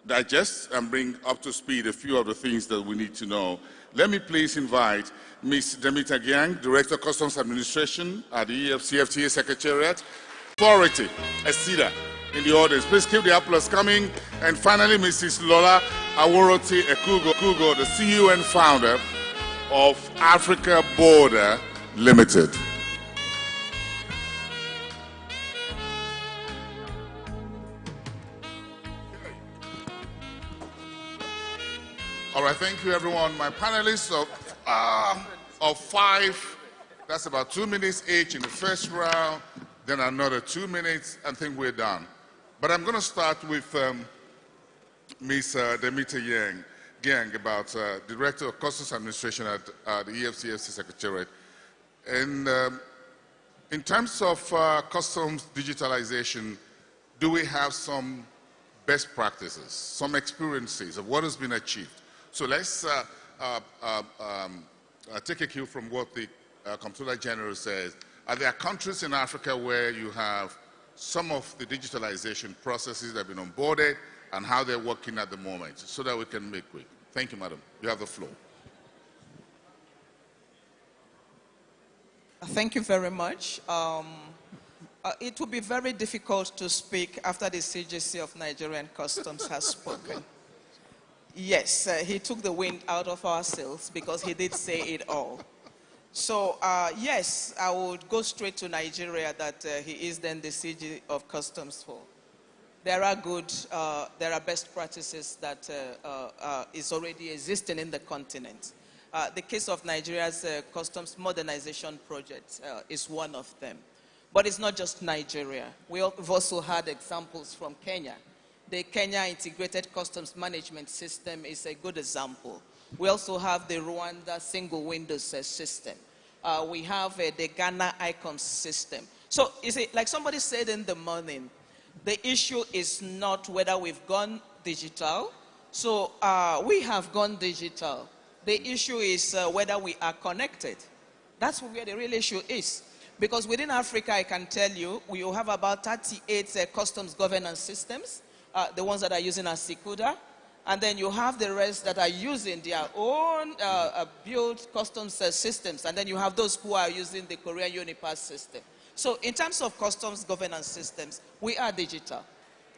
digest and bring up to speed a few of the things that we need to know. Let me please invite Ms. Demita Gyang, Director of Customs Administration at the AfCFTA Secretariat, Authority, ESIDA, in the audience. Please keep the applause coming. And finally, Mrs. Lola Aworoti Ekugo, the CEO and founder of Africa Border Limited. All right, thank you, everyone. My panelists of 5, that's about 2 minutes each in the first round, then another 2 minutes, and I think we're done. But I'm going to start with Ms. Demita Gyang, about Director of Customs Administration at the AfCFTA Secretariat. And in terms of customs digitalization, do we have some best practices, some experiences of what has been achieved? So let's take a cue from what the Comptroller General says. Are there countries in Africa where you have some of the digitalization processes that have been onboarded and how they're working at the moment, so that we can make quick? Thank you, madam. You have the floor. Thank you very much. It will be very difficult to speak after the CGC of Nigerian Customs has spoken. Yes, he took the wind out of our sails because he did say it all. So, yes, I would go straight to Nigeria that he is then the CG of Customs for. There are best practices that is already existing in the continent. The case of Nigeria's customs modernization project is one of them. But it's not just Nigeria. We've also had examples from Kenya. The Kenya Integrated Customs Management System is a good example. We also have the Rwanda Single Windows System. We have the Ghana ICOMS system. So, you see, like somebody said in the morning, the issue is not whether we've gone digital. So, we have gone digital. The issue is whether we are connected. That's where the real issue is. Because within Africa, I can tell you, we have about 38 customs governance systems. The ones that are using Asikuda, and then you have the rest that are using their own built customs systems, and then you have those who are using the Korean Unipass system. So in terms of customs governance systems, we are digital,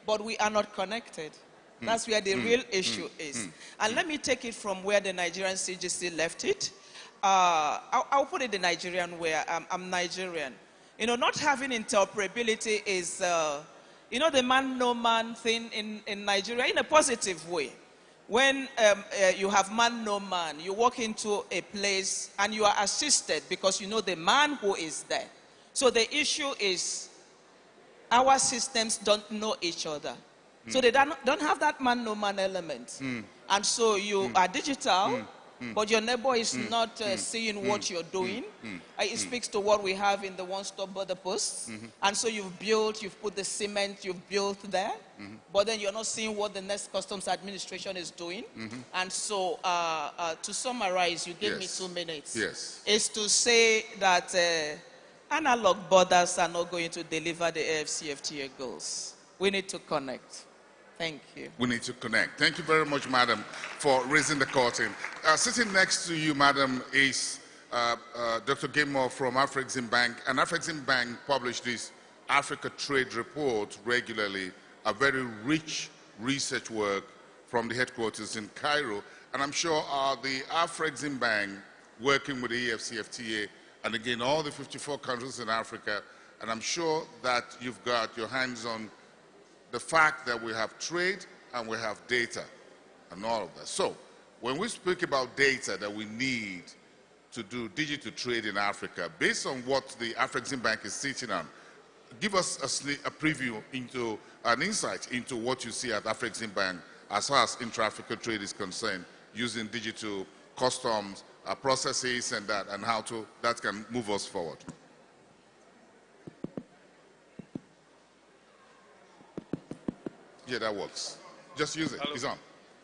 but we are not connected. That's where the real issue is. And let me take it from where the Nigerian CGC left it. I'll put it the Nigerian way. I'm Nigerian. You know, not having interoperability is... you know the man-no-man thing in Nigeria in a positive way. When you have man-no-man, you walk into a place and you are assisted because you know the man who is there. So the issue is our systems don't know each other. So they don't have that man-no-man element. And so you are digital, but your neighbor is not seeing what you're doing. It speaks to what we have in the one-stop border posts. And so you've put the cement, you've built there, but then you're not seeing what the next customs administration is doing. And so to summarize, you gave me 2 minutes. Yes. Is to say that analog borders are not going to deliver the AfCFTA goals. We need to connect. Thank you. We need to connect. Thank you very much, madam, for raising the curtain. Sitting next to you, madam, is Dr. Gilmore from AfCFTA, and AfCFTA published this Africa Trade Report regularly, a very rich research work from the headquarters in Cairo. And I'm sure the AfCFTA working with the AfCFTA, and again, all the 54 countries in Africa, and I'm sure that you've got your hands on the fact that we have trade and we have data and all of that. So when we speak about data that we need to do digital trade in Africa, based on what the AfCFTA is sitting on, give us a preview into an insight into what you see at AfCFTA as far as intra-African trade is concerned, using digital customs processes and that, and how that can move us forward. Yeah, that works. Just use it. Hello. It's on.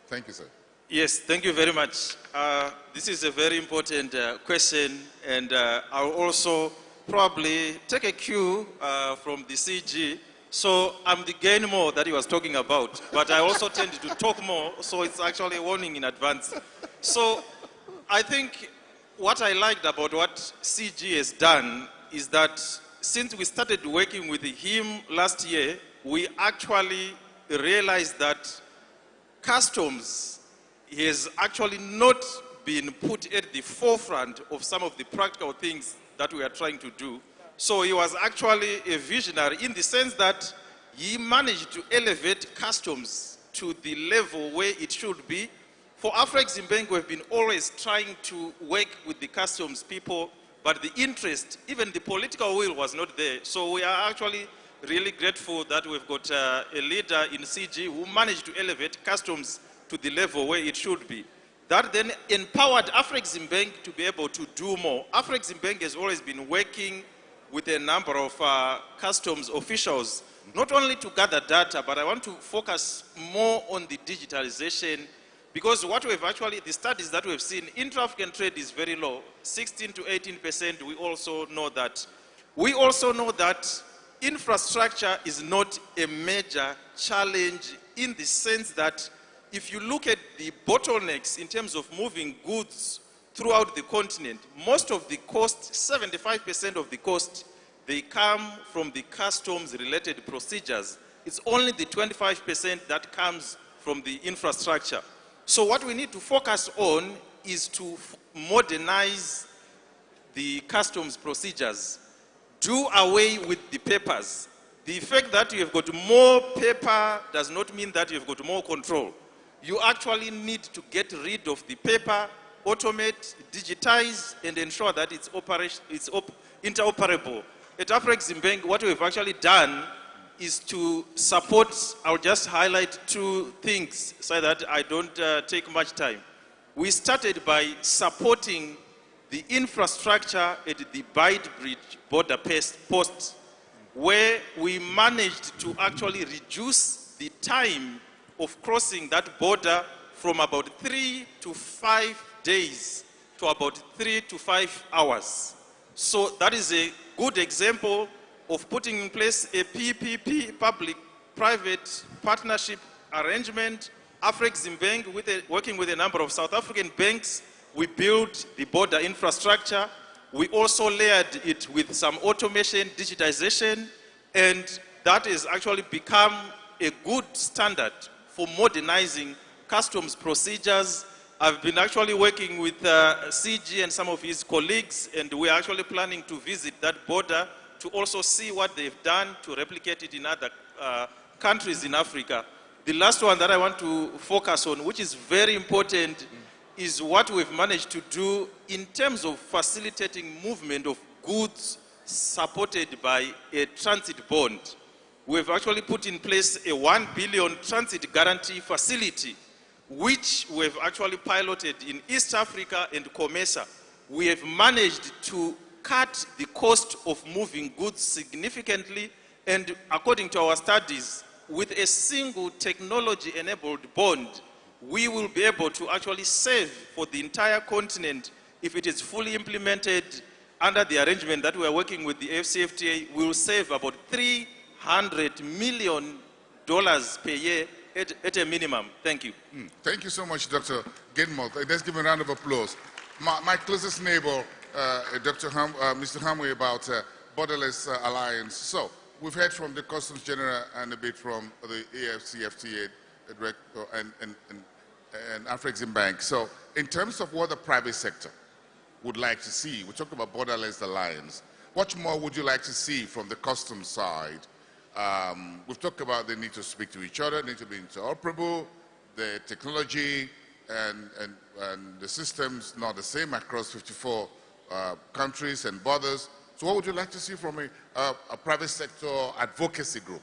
Thank you, sir. Yes, thank you very much. This is a very important question, and I'll also probably take a cue from the CG. So I'm the gain more that he was talking about, but I also tend to talk more, so it's actually a warning in advance. So I think what I liked about what CG has done is that since we started working with him last year, we actually realized that customs has actually not been put at the forefront of some of the practical things that we are trying to do. So he was actually a visionary in the sense that he managed to elevate customs to the level where it should be. For AfCFTA, we have been always trying to work with the customs people, but the interest, even the political will was not there. So we are actually really grateful that we've got a leader in CG who managed to elevate customs to the level where it should be. That then empowered AfCFTA to be able to do more. AfCFTA has always been working with a number of customs officials, not only to gather data, but I want to focus more on the digitalization, because what we've actually, the studies that we've seen, intra-African trade is very low, 16 to 18%, we also know that. We also know that infrastructure is not a major challenge in the sense that if you look at the bottlenecks in terms of moving goods throughout the continent, most of the cost, 75% of the cost, they come from the customs-related procedures. It's only the 25% that comes from the infrastructure. So what we need to focus on is to modernize the customs procedures. Do away with the papers. The fact that you have got more paper does not mean that you have got more control. You actually need to get rid of the paper, automate, digitize, and ensure that it's interoperable. At AfCFTA, what we've actually done is to support, I'll just highlight 2 things so that I don't take much time. We started by supporting the infrastructure at the Bridge border post, where we managed to actually reduce the time of crossing that border from about 3 to 5 days to about 3 to 5 hours. So that is a good example of putting in place a PPP, public-private partnership arrangement. AfCFTA, working with a number of South African banks, we built the border infrastructure. We also layered it with some automation, digitization, and that has actually become a good standard for modernizing customs procedures. I've been actually working with CG and some of his colleagues, and we're actually planning to visit that border to also see what they've done to replicate it in other countries in Africa. The last one that I want to focus on, which is very important, is what we've managed to do in terms of facilitating movement of goods supported by a transit bond. We've actually put in place a 1 billion transit guarantee facility, which we have actually piloted in East Africa and COMESA, we have managed to cut the cost of moving goods significantly, and according to our studies, with a single technology-enabled bond, we will be able to actually save for the entire continent. If it is fully implemented under the arrangement that we are working with the AfCFTA, we will save about $300 million per year at a minimum. Thank you. Thank you so much, Dr. Gilmore. Let's give a round of applause. My closest neighbor, Mr. Hamwe, about borderless alliance. So, we've heard from the Customs General and a bit from the AfCFTA and AfCFTA. So, in terms of what the private sector would like to see, we talked about borderless alliance. What more would you like to see from the customs side? We've talked about the need to speak to each other, need to be interoperable, the technology and the systems not the same across 54 countries and borders. So what would you like to see from a private sector advocacy group?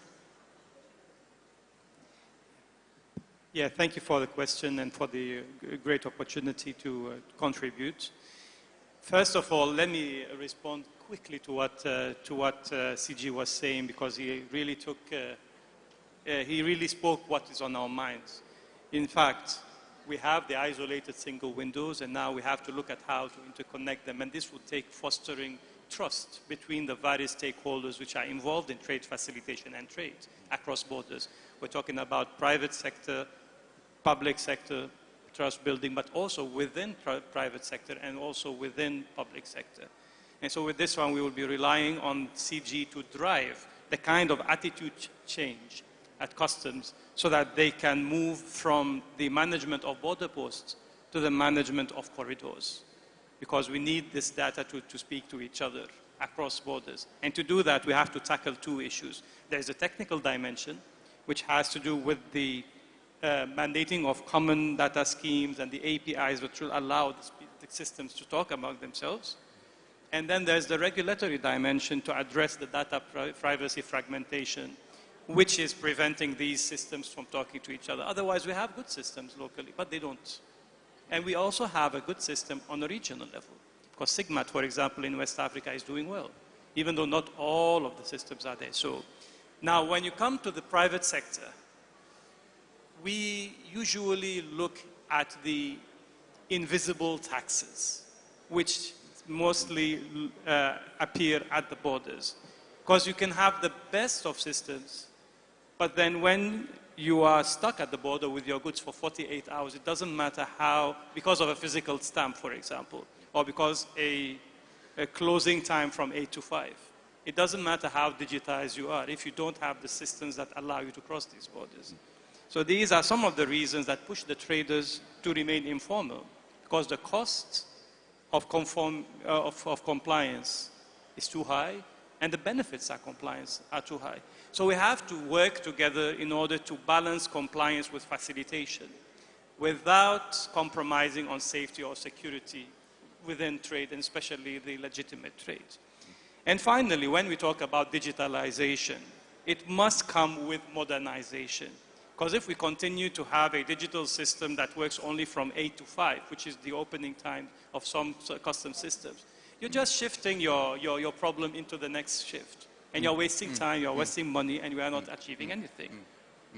Yeah, thank you for the question and for the great opportunity to contribute. First of all, let me respond quickly to what CG was saying, because he really spoke what is on our minds. In fact, we have the isolated single windows, and now we have to look at how to interconnect them, and this will take fostering trust between the various stakeholders which are involved in trade facilitation and trade across borders. We're talking about private sector, public sector, trust building, but also within private sector and also within public sector. And so with this one, we will be relying on CG to drive the kind of attitude change at customs so that they can move from the management of border posts to the management of corridors. Because we need this data to speak to each other across borders. And to do that, we have to tackle two issues. There's a technical dimension, which has to do with the mandating of common data schemes and the APIs which will allow the systems to talk among themselves. And then there's the regulatory dimension to address the data privacy fragmentation, which is preventing these systems from talking to each other. Otherwise, we have good systems locally, but they don't. And we also have a good system on a regional level, because SIGMAT, for example, in West Africa is doing well, even though not all of the systems are there. So now, when you come to the private sector, we usually look at the invisible taxes, which mostly appear at the borders. Because you can have the best of systems, but then when you are stuck at the border with your goods for 48 hours, it doesn't matter how, because of a physical stamp, for example, or because a closing time from 8 to 5. It doesn't matter how digitized you are if you don't have the systems that allow you to cross these borders. So these are some of the reasons that push the traders to remain informal, because the cost of compliance is too high, and the benefits of compliance are too high. So we have to work together in order to balance compliance with facilitation without compromising on safety or security within trade, and especially the legitimate trade. And finally, when we talk about digitalization, it must come with modernization. Because if we continue to have a digital system that works only from 8 to 5, which is the opening time of some custom systems, you're just shifting your problem into the next shift. And you're wasting time, you're wasting money, and you are not achieving anything.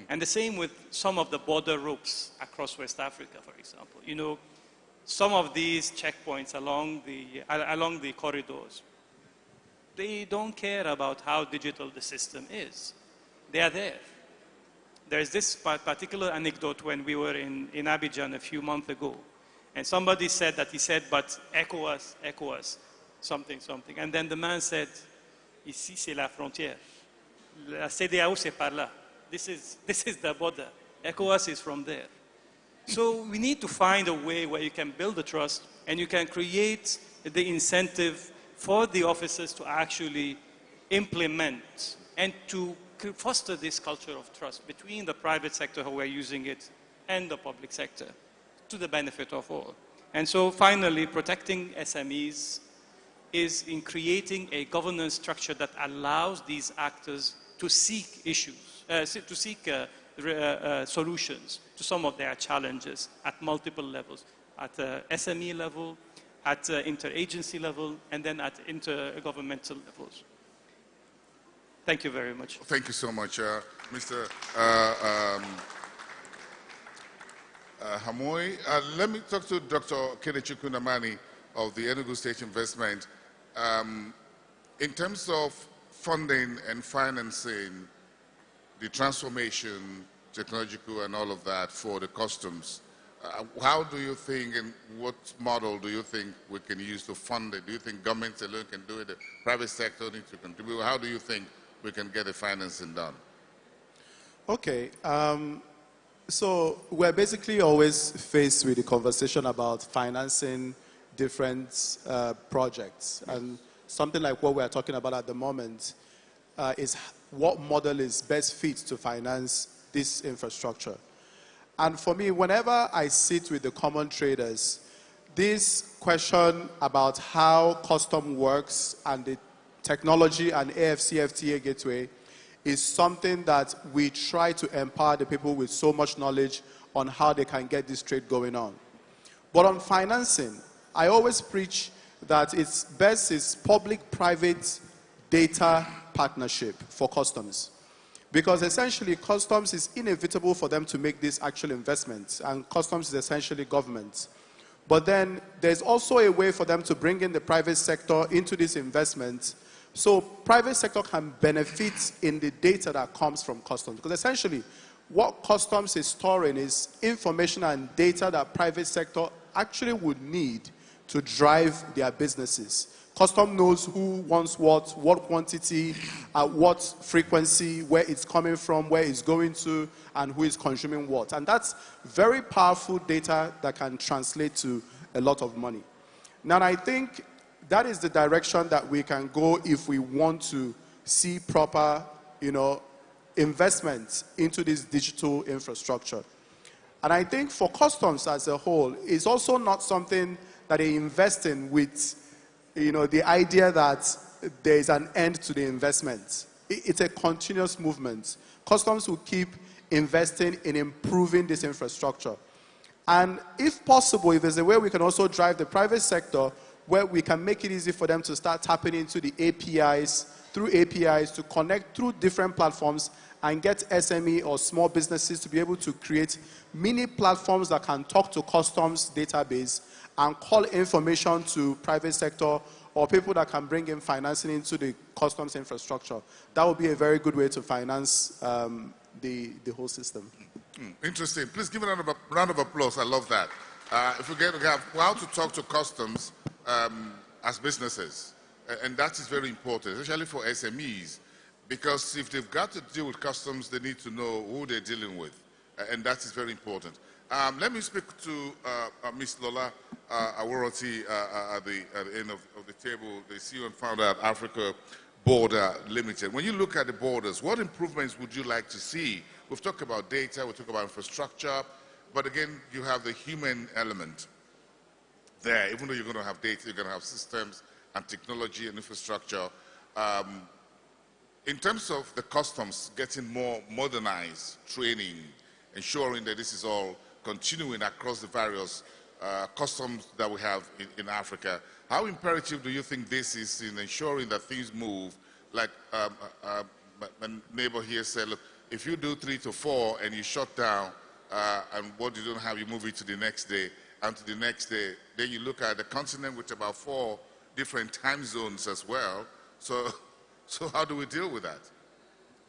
And the same with some of the border ropes across West Africa, for example. You know, some of these checkpoints along the corridors, they don't care about how digital the system is. They are there. There's this particular anecdote when we were in Abidjan a few months ago. And somebody said that, he said, but ECOWAS, something. And then the man said, ici c'est la frontière. La CEDEAO c'est par là. This is the border. ECOWAS is from there. So we need to find a way where you can build the trust and you can create the incentive for the officers to actually implement and to foster this culture of trust between the private sector who are using it and the public sector to the benefit of all. And so finally, protecting SMEs is in creating a governance structure that allows these actors to seek solutions to some of their challenges at multiple levels, at SME level, at interagency level, and then at intergovernmental levels. Thank you very much. Thank you so much, Mr. Hamoy. Let me talk to Dr. Kenechukwu Namani of the Enugu State Investment. In terms of funding and financing the transformation, technological and all of that for the customs, how do you think and what model do you think we can use to fund it? Do you think governments alone can do it? The private sector needs to contribute? How do you think we can get the financing done? Okay. So we're basically always faced with the conversation about financing different projects. And something like what we're talking about at the moment is what model is best fit to finance this infrastructure. And for me, whenever I sit with the common traders, this question about how custom works and the technology and AfCFTA gateway is something that we try to empower the people with so much knowledge on how they can get this trade going on. But on financing, I always preach that it's best is public-private data partnership for customs. Because essentially, customs is inevitable for them to make these actual investments, and customs is essentially government. But then there's also a way for them to bring in the private sector into this investment, so private sector can benefit in the data that comes from customs. Because essentially, what customs is storing is information and data that private sector actually would need to drive their businesses. Custom knows who wants what quantity, at what frequency, where it's coming from, where it's going to, and who is consuming what. And that's very powerful data that can translate to a lot of money. Now, I think that is the direction that we can go if we want to see proper, investment into this digital infrastructure. And I think for customs as a whole, it's also not something that they invest in with the idea that there is an end to the investment. It's a continuous movement. Customs will keep investing in improving this infrastructure. And if possible, if there's a way we can also drive the private sector where we can make it easy for them to start tapping into the APIs, to connect through different platforms and get SME or small businesses to be able to create mini platforms that can talk to customs database and call information to private sector or people that can bring in financing into the customs infrastructure. That would be a very good way to finance the whole system. Interesting. Please give a round of applause. I love that. If we have how to talk to customs as businesses, and that is very important, especially for SMEs, because if they've got to deal with customs, they need to know who they're dealing with, and that is very important. Let me speak to Ms. Lola Aworoti at the end of the table, the CEO and founder at Africa Border Limited. When you look at the borders, what improvements would you like to see? We've talked about data, we talked about infrastructure, but again, you have the human element there. Even though you're going to have data, you're going to have systems and technology and infrastructure. In terms of the customs getting more modernized, training, ensuring that this is all continuing across the various customs that we have in Africa, how imperative do you think this is in ensuring that things move? Like my neighbor here said, look, if you do 3 to 4 and you shut down and what you don't have, you move it to the next day, and to the next day, then you look at the continent with about 4 different time zones as well. So how do we deal with that?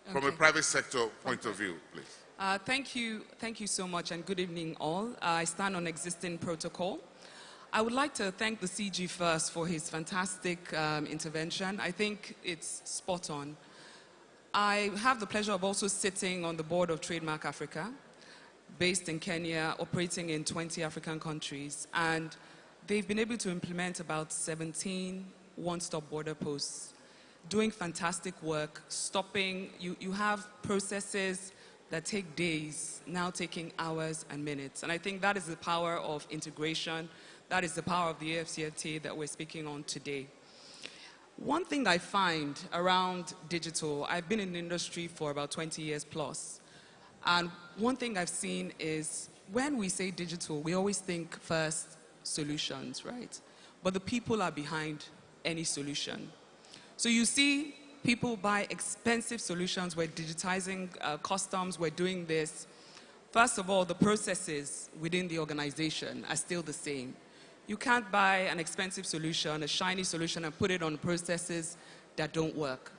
Okay. From a private sector point of view, please. Thank you so much, and good evening all. I stand on existing protocol. I would like to thank the CG first for his fantastic intervention. I think it's spot on. I have the pleasure of also sitting on the board of Trademark Africa, based in Kenya, operating in 20 African countries, and they've been able to implement about 17 one-stop border posts, doing fantastic work, stopping, you have processes that take days, now taking hours and minutes. And I think that is the power of integration. That is the power of the AfCFTA that we're speaking on today. One thing I find around digital, I've been in the industry for about 20 years plus. And one thing I've seen is when we say digital, we always think first solutions, right? But the people are behind any solution. So you see people buy expensive solutions. We're digitizing customs, we're doing this. First of all, the processes within the organization are still the same. You can't buy an expensive solution, a shiny solution, and put it on processes that don't work.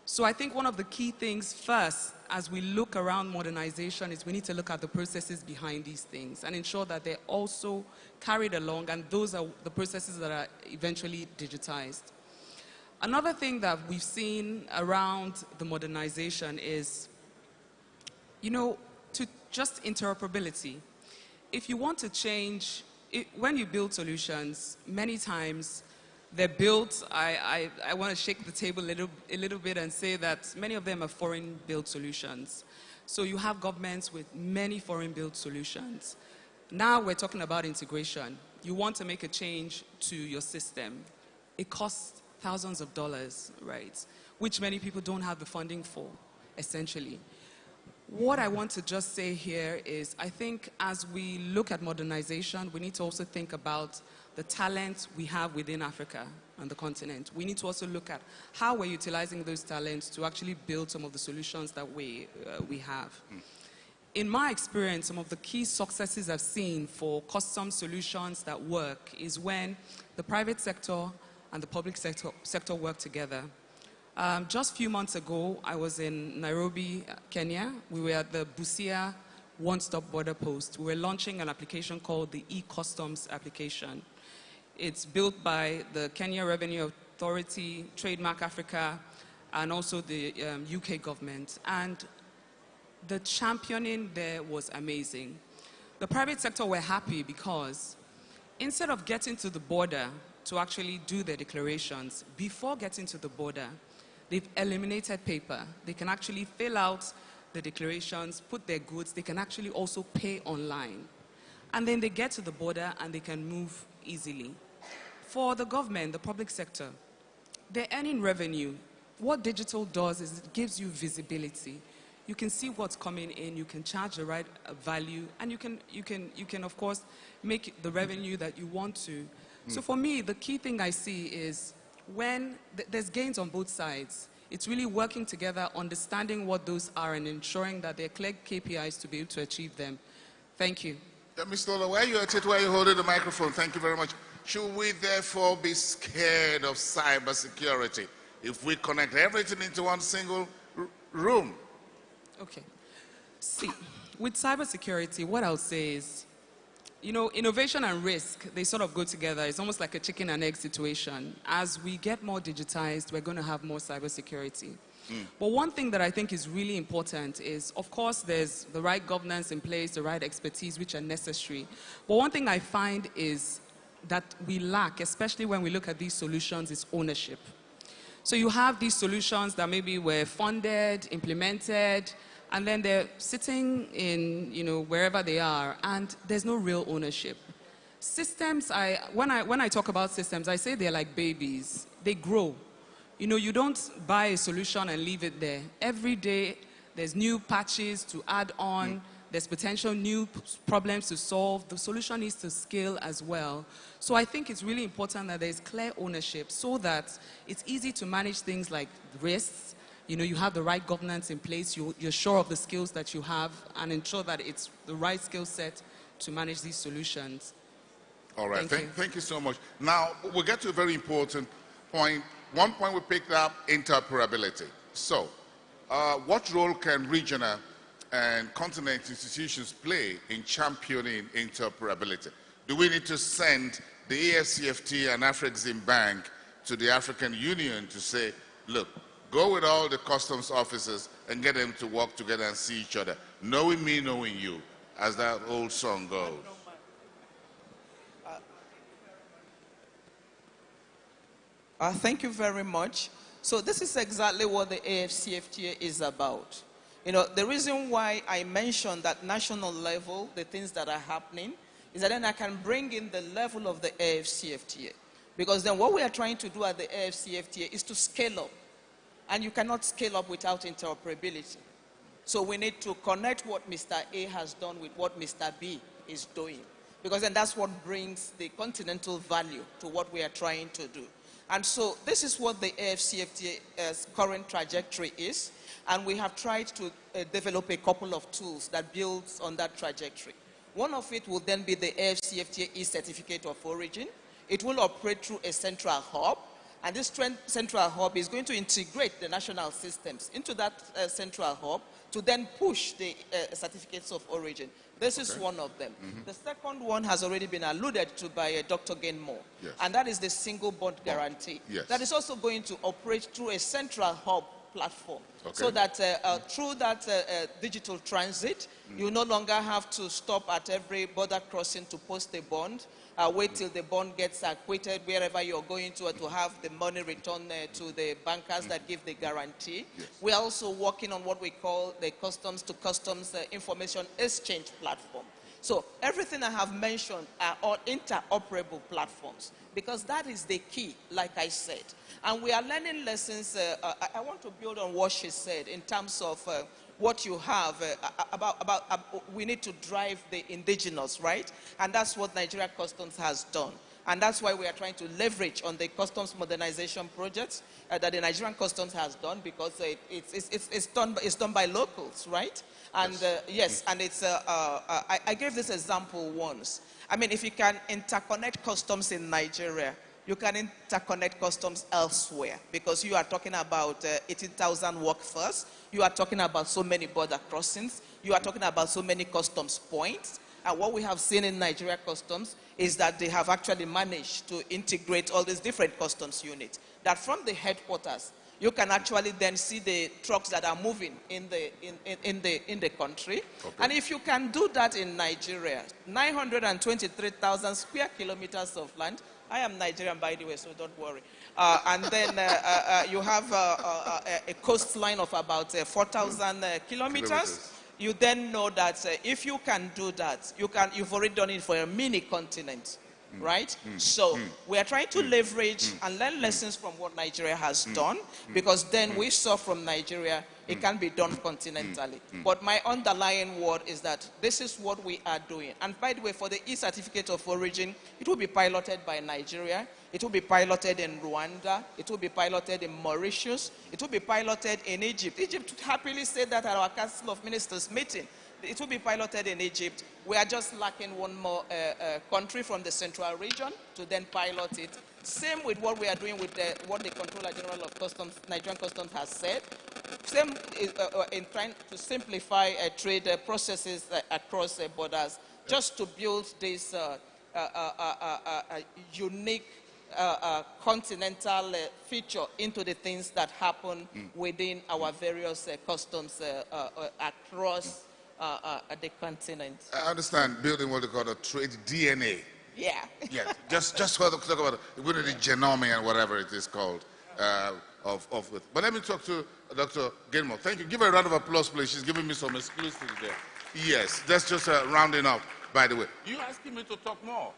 So I think one of the key things first, as we look around modernization, is we need to look at the processes behind these things and ensure that they're also carried along, and those are the processes that are eventually digitized. Another thing that we've seen around the modernization is, to just interoperability. If you want to change, when you build solutions, many times they're built, I want to shake the table a little bit and say that many of them are foreign-built solutions. So you have governments with many foreign-built solutions. Now we're talking about integration. You want to make a change to your system. It costs thousands of dollars, right? Which many people don't have the funding for, essentially. What I want to just say here is, I think as we look at modernization, we need to also think about the talent we have within Africa and the continent. We need to also look at how we're utilizing those talents to actually build some of the solutions that we have. In my experience, some of the key successes I've seen for custom solutions that work is when the private sector and the public sector work together. Just a few months ago, I was in Nairobi, Kenya. We were at the Busia One-Stop Border Post. We were launching an application called the e-Customs application. It's built by the Kenya Revenue Authority, Trademark Africa, and also the UK government. And the championing there was amazing. The private sector were happy because instead of getting to the border to actually do their declarations, before getting to the border, they've eliminated paper. They can actually fill out the declarations, put their goods. They can actually also pay online. And then they get to the border and they can move easily. For the government, the public sector, they're earning revenue. What digital does is it gives you visibility. You can see what's coming in, you can charge the right value, and you can of course make the revenue that you want to. So for me, the key thing I see is when there's gains on both sides, it's really working together, understanding what those are, and ensuring that there are clear KPIs to be able to achieve them. Thank you. Mr. Ola, where are you at it, where you holding the microphone? Thank you very much. Should we therefore be scared of cybersecurity if we connect everything into one single room? Okay. See, with cybersecurity, what I'll say is, innovation and risk, they sort of go together. It's almost like a chicken and egg situation. As we get more digitized, we're going to have more cybersecurity. But one thing that I think is really important is, of course, there's the right governance in place, the right expertise, which are necessary. But one thing I find is that we lack, especially when we look at these solutions, is ownership. So you have these solutions that maybe were funded, implemented, and then they're sitting in, wherever they are, and there's no real ownership. Systems, when I talk about systems, I say they're like babies. They grow. You don't buy a solution and leave it there. Every day, there's new patches to add on. There's potential new problems to solve. The solution needs to scale as well. So I think it's really important that there's clear ownership so that it's easy to manage things like risks. You have the right governance in place. You're sure of the skills that you have and ensure that it's the right skill set to manage these solutions. All right. Thank you so much. Now, we'll get to a very important point. One point we picked up, interoperability. So, what role can regional and continental institutions play in championing interoperability? Do we need to send the AfCFTA and AfCFTA to the African Union to say, look, go with all the customs officers and get them to work together and see each other, knowing me, knowing you, as that old song goes? Thank you very much. So this is exactly what the AfCFTA is about. The reason why I mentioned that national level, the things that are happening, is that then I can bring in the level of the AfCFTA. Because then what we are trying to do at the AfCFTA is to scale up. And you cannot scale up without interoperability. So we need to connect what Mr. A has done with what Mr. B is doing. Because then that's what brings the continental value to what we are trying to do. And so this is what the AfCFTA's current trajectory is. And we have tried to develop a couple of tools that builds on that trajectory. One of it will then be the AfCFTA e-certificate of origin. It will operate through a central hub. And this central hub is going to integrate the national systems into that central hub to then push the certificates of origin. This is one of them. The second one has already been alluded to by Dr. Gainmore, and that is the single bond guarantee. That is also going to operate through a central hub platform, so that through that digital transit, you no longer have to stop at every border crossing to post a bond, wait till the bond gets acquitted wherever you're going to have the money returned to the bankers that give the guarantee. We're also working on what we call the customs to customs information exchange platform. So everything I have mentioned are all interoperable platforms, because that is the key, like I said. And we are learning lessons. I want to build on what she said in terms of what you have we need to drive the indigenous, right? And that's what Nigeria Customs has done. And that's why we are trying to leverage on the customs modernization projects that the Nigerian Customs has done, because it's done by locals, right? And yes, and it's I gave this example once. I mean, if you can interconnect customs in Nigeria, you can interconnect customs elsewhere, because you are talking about 18,000 workforce, you are talking about so many border crossings, you are talking about so many customs points. And what we have seen in Nigeria Customs is that they have actually managed to integrate all these different customs units, that from the headquarters, you can actually then see the trucks that are moving in the country. And if you can do that in Nigeria, 923,000 square kilometers of land. I am Nigerian, by the way, so don't worry. And then you have a coastline of about 4,000 kilometers. You then know that if you can do that, you've already done it for a mini continent, right? So we are trying to leverage and learn lessons from what Nigeria has done, because then we saw from Nigeria, it can be done continentally. But my underlying word is that this is what we are doing. And by the way, for the e-certificate of origin, it will be piloted by Nigeria. It will be piloted in Rwanda. It will be piloted in Mauritius. It will be piloted in Egypt. Egypt happily said that at our Council of Ministers meeting. It will be piloted in Egypt. We are just lacking one more country from the central region to then pilot it. Same with what we are doing with what the Controller General of Customs, Nigerian Customs, has said. Same in trying to simplify trade processes across borders, just to build this unique continental feature into the things that happen within our various customs across the continent. I understand building what they call a trade DNA. Yeah. Yeah. Just talk about it. We're the genome and whatever it is called. But let me talk to Dr. Gainmore. Thank you. Give her a round of applause, please. She's giving me some exclusives there. Yes, that's just rounding up, by the way. You asking me to talk more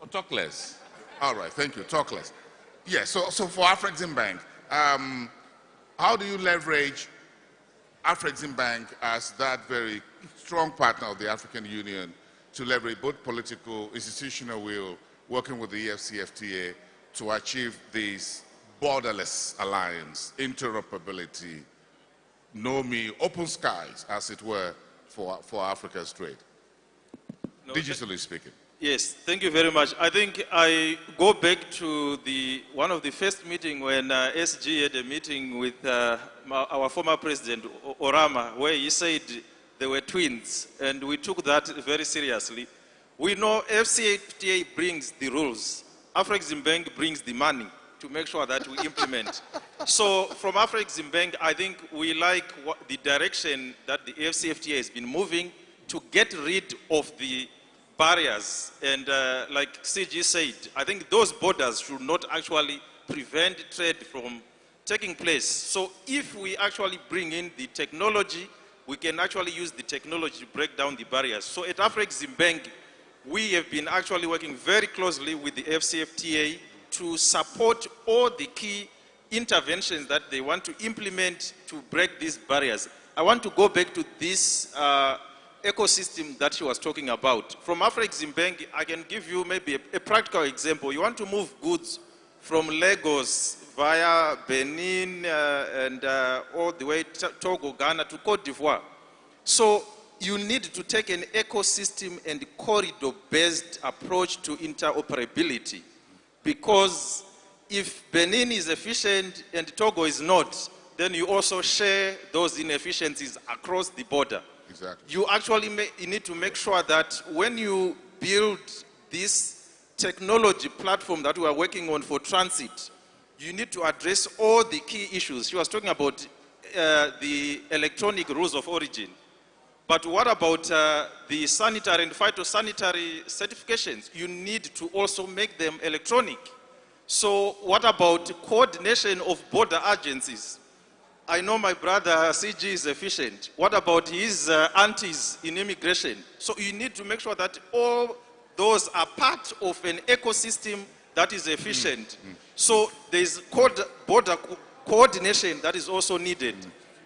or talk less? All right, thank you. Talk less. Yes, so for AfCFTA, how do you leverage AfCFTA as that very strong partner of the African Union to leverage both political, institutional will, working with the AfCFTA to achieve this borderless alliance, interoperability, open skies, as it were, for Africa's trade, digitally speaking? Yes, thank you very much. I think I go back to one of the first meetings when SG had a meeting with our former president, Orama, where he said they were twins, and we took that very seriously. We know AfCFTA brings the rules. AfCFTA brings the money to make sure that we implement. So from AfCFTA, I think we like the direction that the AfCFTA has been moving to get rid of the barriers. And like CG said, I think those borders should not actually prevent trade from taking place. So if we actually bring in the technology, we can actually use the technology to break down the barriers. So at AfCFTA, we have been actually working very closely with the AfCFTA to support all the key interventions that they want to implement to break these barriers. I want to go back to this ecosystem that she was talking about. From AfCFTA, I can give you maybe a practical example. You want to move goods from Lagos via Benin and all the way to Togo, Ghana to Cote d'Ivoire. So you need to take an ecosystem and corridor-based approach to interoperability, because if Benin is efficient and Togo is not, then you also share those inefficiencies across the border. Exactly. You actually you need to make sure that when you build this technology platform that we are working on for transit, you need to address all the key issues. She was talking about the electronic rules of origin. But what about the sanitary and phytosanitary certifications? You need to also make them electronic. So what about coordination of border agencies? I know my brother CG is efficient. What about his aunties in immigration? So you need to make sure that all those are part of an ecosystem that is efficient. So there's border coordination that is also needed.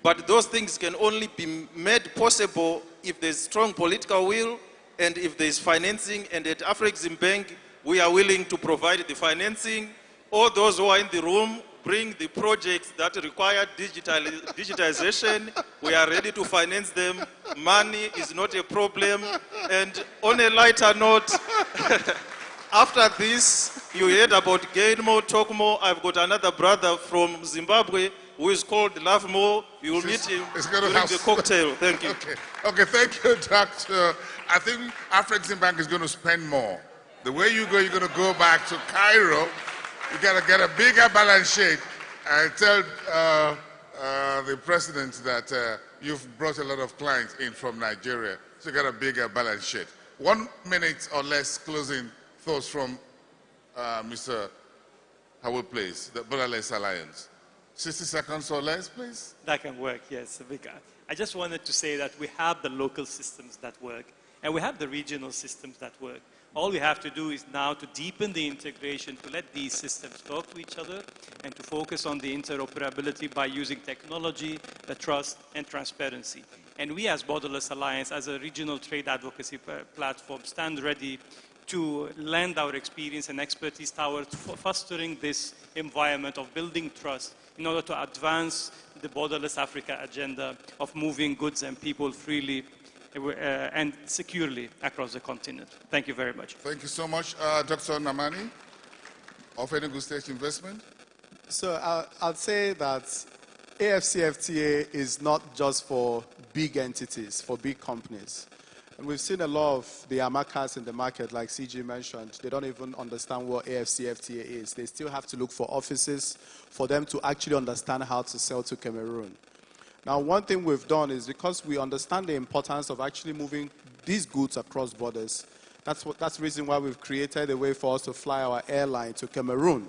But those things can only be made possible if there's strong political will and if there's financing. And at AfCFTA, we are willing to provide the financing. All those who are in the room, bring the projects that require digitization. We are ready to finance them. Money is not a problem. And on a lighter note, after this, you heard about Gain More, Talk More. I've got another brother from Zimbabwe who is called Love More. You will meet him during the cocktail. Thank you. Okay, thank you, Doctor. I think AfCFTA is going to spend more. The way you go, you're going to go back to Cairo. You got to get a bigger balance sheet and tell the president that you've brought a lot of clients in from Nigeria, so you got a bigger balance sheet. 1 minute or less closing thoughts from Mr. Howard, please, the Borderless Alliance. 60 seconds or less, please. That can work, yes. I just wanted to say that we have the local systems that work, and we have the regional systems that work. All we have to do is now to deepen the integration, to let these systems talk to each other, and to focus on the interoperability by using technology, the trust, and transparency. And we as Borderless Alliance, as a regional trade advocacy platform, stand ready to lend our experience and expertise towards fostering this environment of building trust in order to advance the Borderless Africa agenda of moving goods and people freely and securely across the continent. Thank you very much. Thank you so much. Dr. Namani of Enugu State Investment. So I'll say that AfCFTA is not just for big entities, for big companies. And we've seen a lot of the Amakas in the market, like CG mentioned. They don't even understand what AfCFTA is. They still have to look for offices for them to actually understand how to sell to Cameroon. Now, one thing we've done is because we understand the importance of actually moving these goods across borders, that's the reason why we've created a way for us to fly our airline to Cameroon.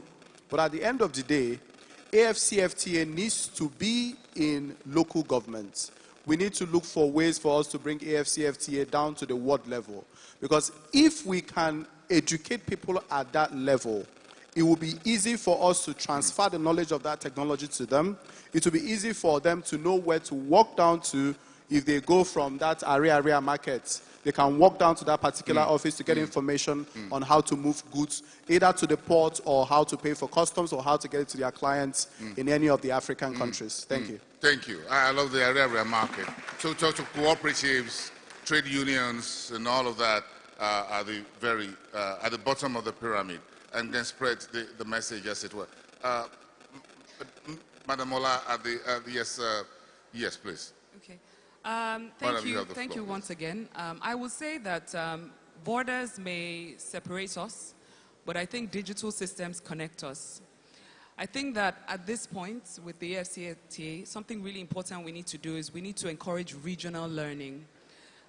But at the end of the day, AfCFTA needs to be in local governments. We need to look for ways for us to bring AfCFTA down to the ward level. Because if we can educate people at that level, it will be easy for us to transfer the knowledge of that technology to them. It will be easy for them to know where to walk down to if they go from that area market. They can walk down to that particular office to get information on how to move goods, either to the port or how to pay for customs or how to get it to their clients in any of the African countries. Thank you. Thank you. I love the area market. So talk to cooperatives, trade unions, and all of that are the at the bottom of the pyramid, and then spread the message, as it were. Madam Ola, yes, please. Okay. Thank you once again. I will say that borders may separate us, but I think digital systems connect us. I think that at this point with the AfCFTA, something really important we need to do is we need to encourage regional learning.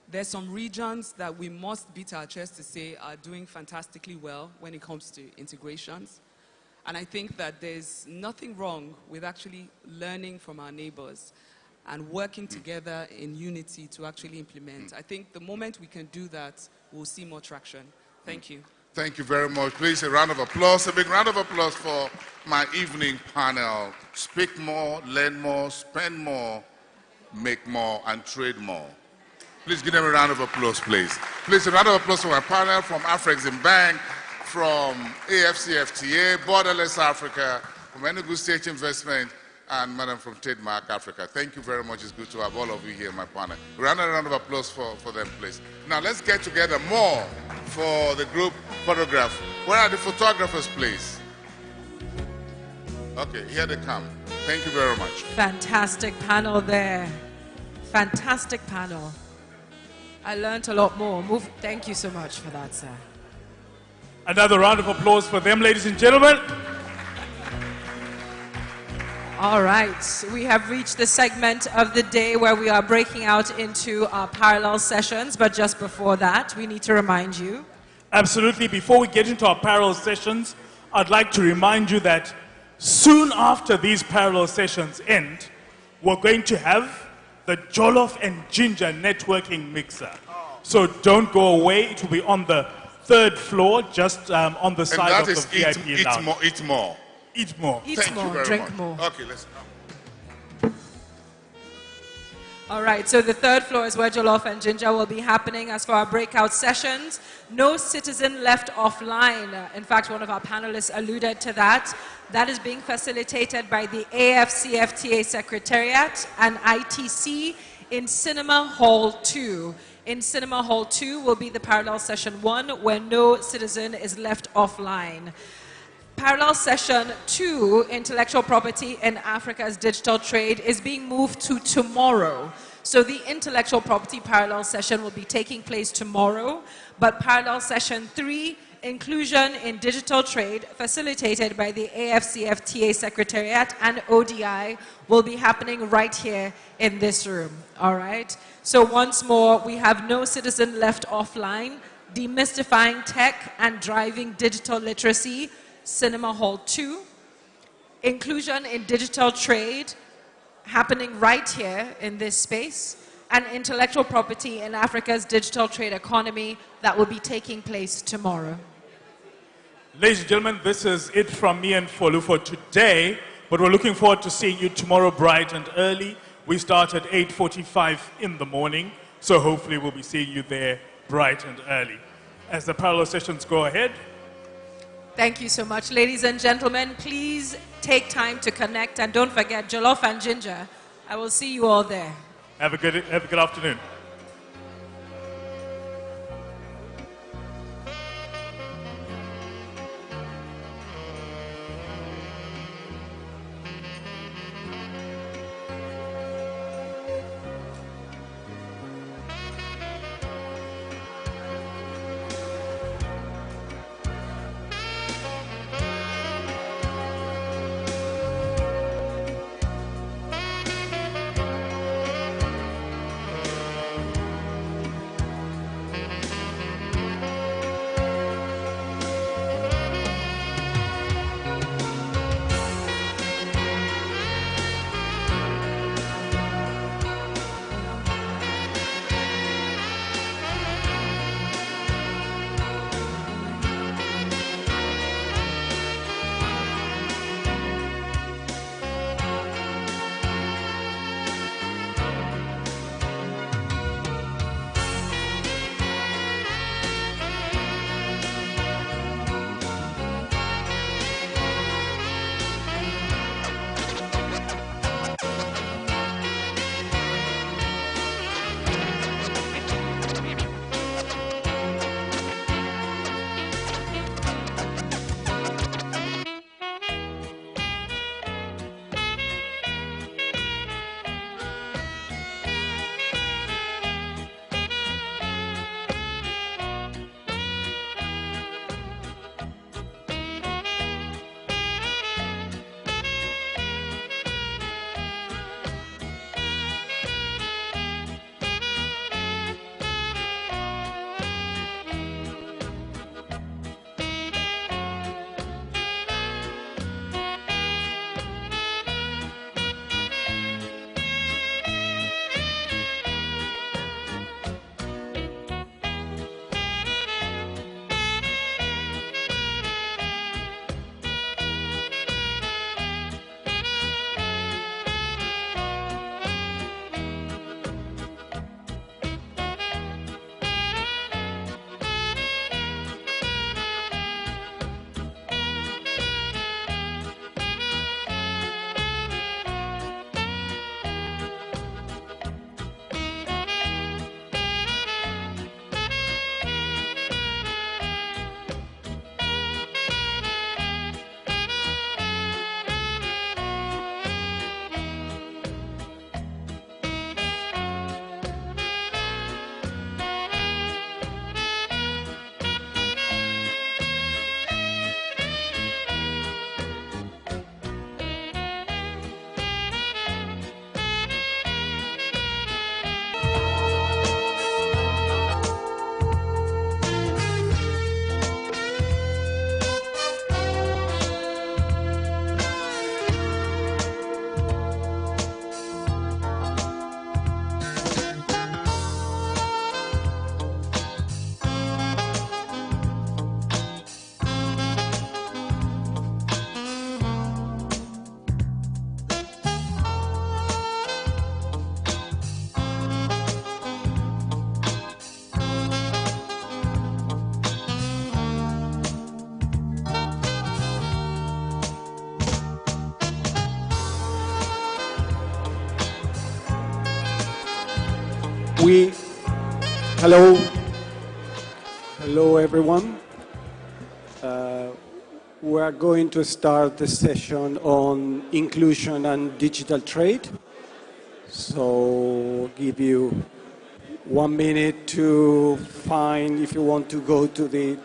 There's some regions that we must beat our chest to say are doing fantastically well when it comes to integrations. And I think that there's nothing wrong with actually learning from our neighbors and working together in unity to actually implement. I think the moment we can do that, we'll see more traction. Thank you. Thank you very much. Please, a round of applause, a big round of applause for my evening panel. Speak more, learn more, spend more, make more, and trade more. Please give them a round of applause, please. Please, a round of applause for my panel from AfCFTA Bank, from AfCFTA, Borderless Africa, from Enugu State Investment, and Madam from Trademark Africa. Thank you very much. It's good to have all of you here, my panel. A round of applause for them, please. Now, let's get together more for the group photograph. Where are the photographers, please? Okay, here they come. Thank you very much. Fantastic panel there. Fantastic panel. I learned a lot more. Thank you so much for that, sir. Another round of applause for them, ladies and gentlemen. All right, we have reached the segment of the day where we are breaking out into our parallel sessions, but just before that, we need to remind you. Absolutely, before we get into our parallel sessions, I'd like to remind you that soon after these parallel sessions end, we're going to have the Jollof and Ginger networking mixer. So don't go away, it will be on the 3rd floor, just on the side of the VIP lounge. Eat more. Eat more. Eat more, drink more. Okay, let's go. All right, so the 3rd floor is where Jollof and Ginger will be happening. As for our breakout sessions, no citizen left offline. In fact, one of our panelists alluded to that. That is being facilitated by the AfCFTA Secretariat and ITC in Cinema Hall 2. In Cinema Hall 2 will be the parallel session 1, where no citizen is left offline. Parallel session 2, intellectual property in Africa's digital trade, is being moved to tomorrow. So the intellectual property parallel session will be taking place tomorrow, but parallel session 3, inclusion in digital trade, facilitated by the AfCFTA Secretariat and ODI, will be happening right here in this room. All right? So once more, we have no citizen left offline, demystifying tech and driving digital literacy, Cinema Hall 2, inclusion in digital trade, happening right here in this space, and intellectual property in Africa's digital trade economy that will be taking place tomorrow. Ladies and gentlemen, this is it from me and Folu for today, but we're looking forward to seeing you tomorrow bright and early. We start at 8:45 in the morning, so hopefully we'll be seeing you there bright and early. As the parallel sessions go ahead. Thank you so much, ladies and gentlemen. Please take time to connect, and don't forget Jollof and Ginger. I will see you all there. Have a good afternoon. Hello everyone. We are going to start the session on inclusion and digital trade. So give you 1 minute to find, if you want to go to the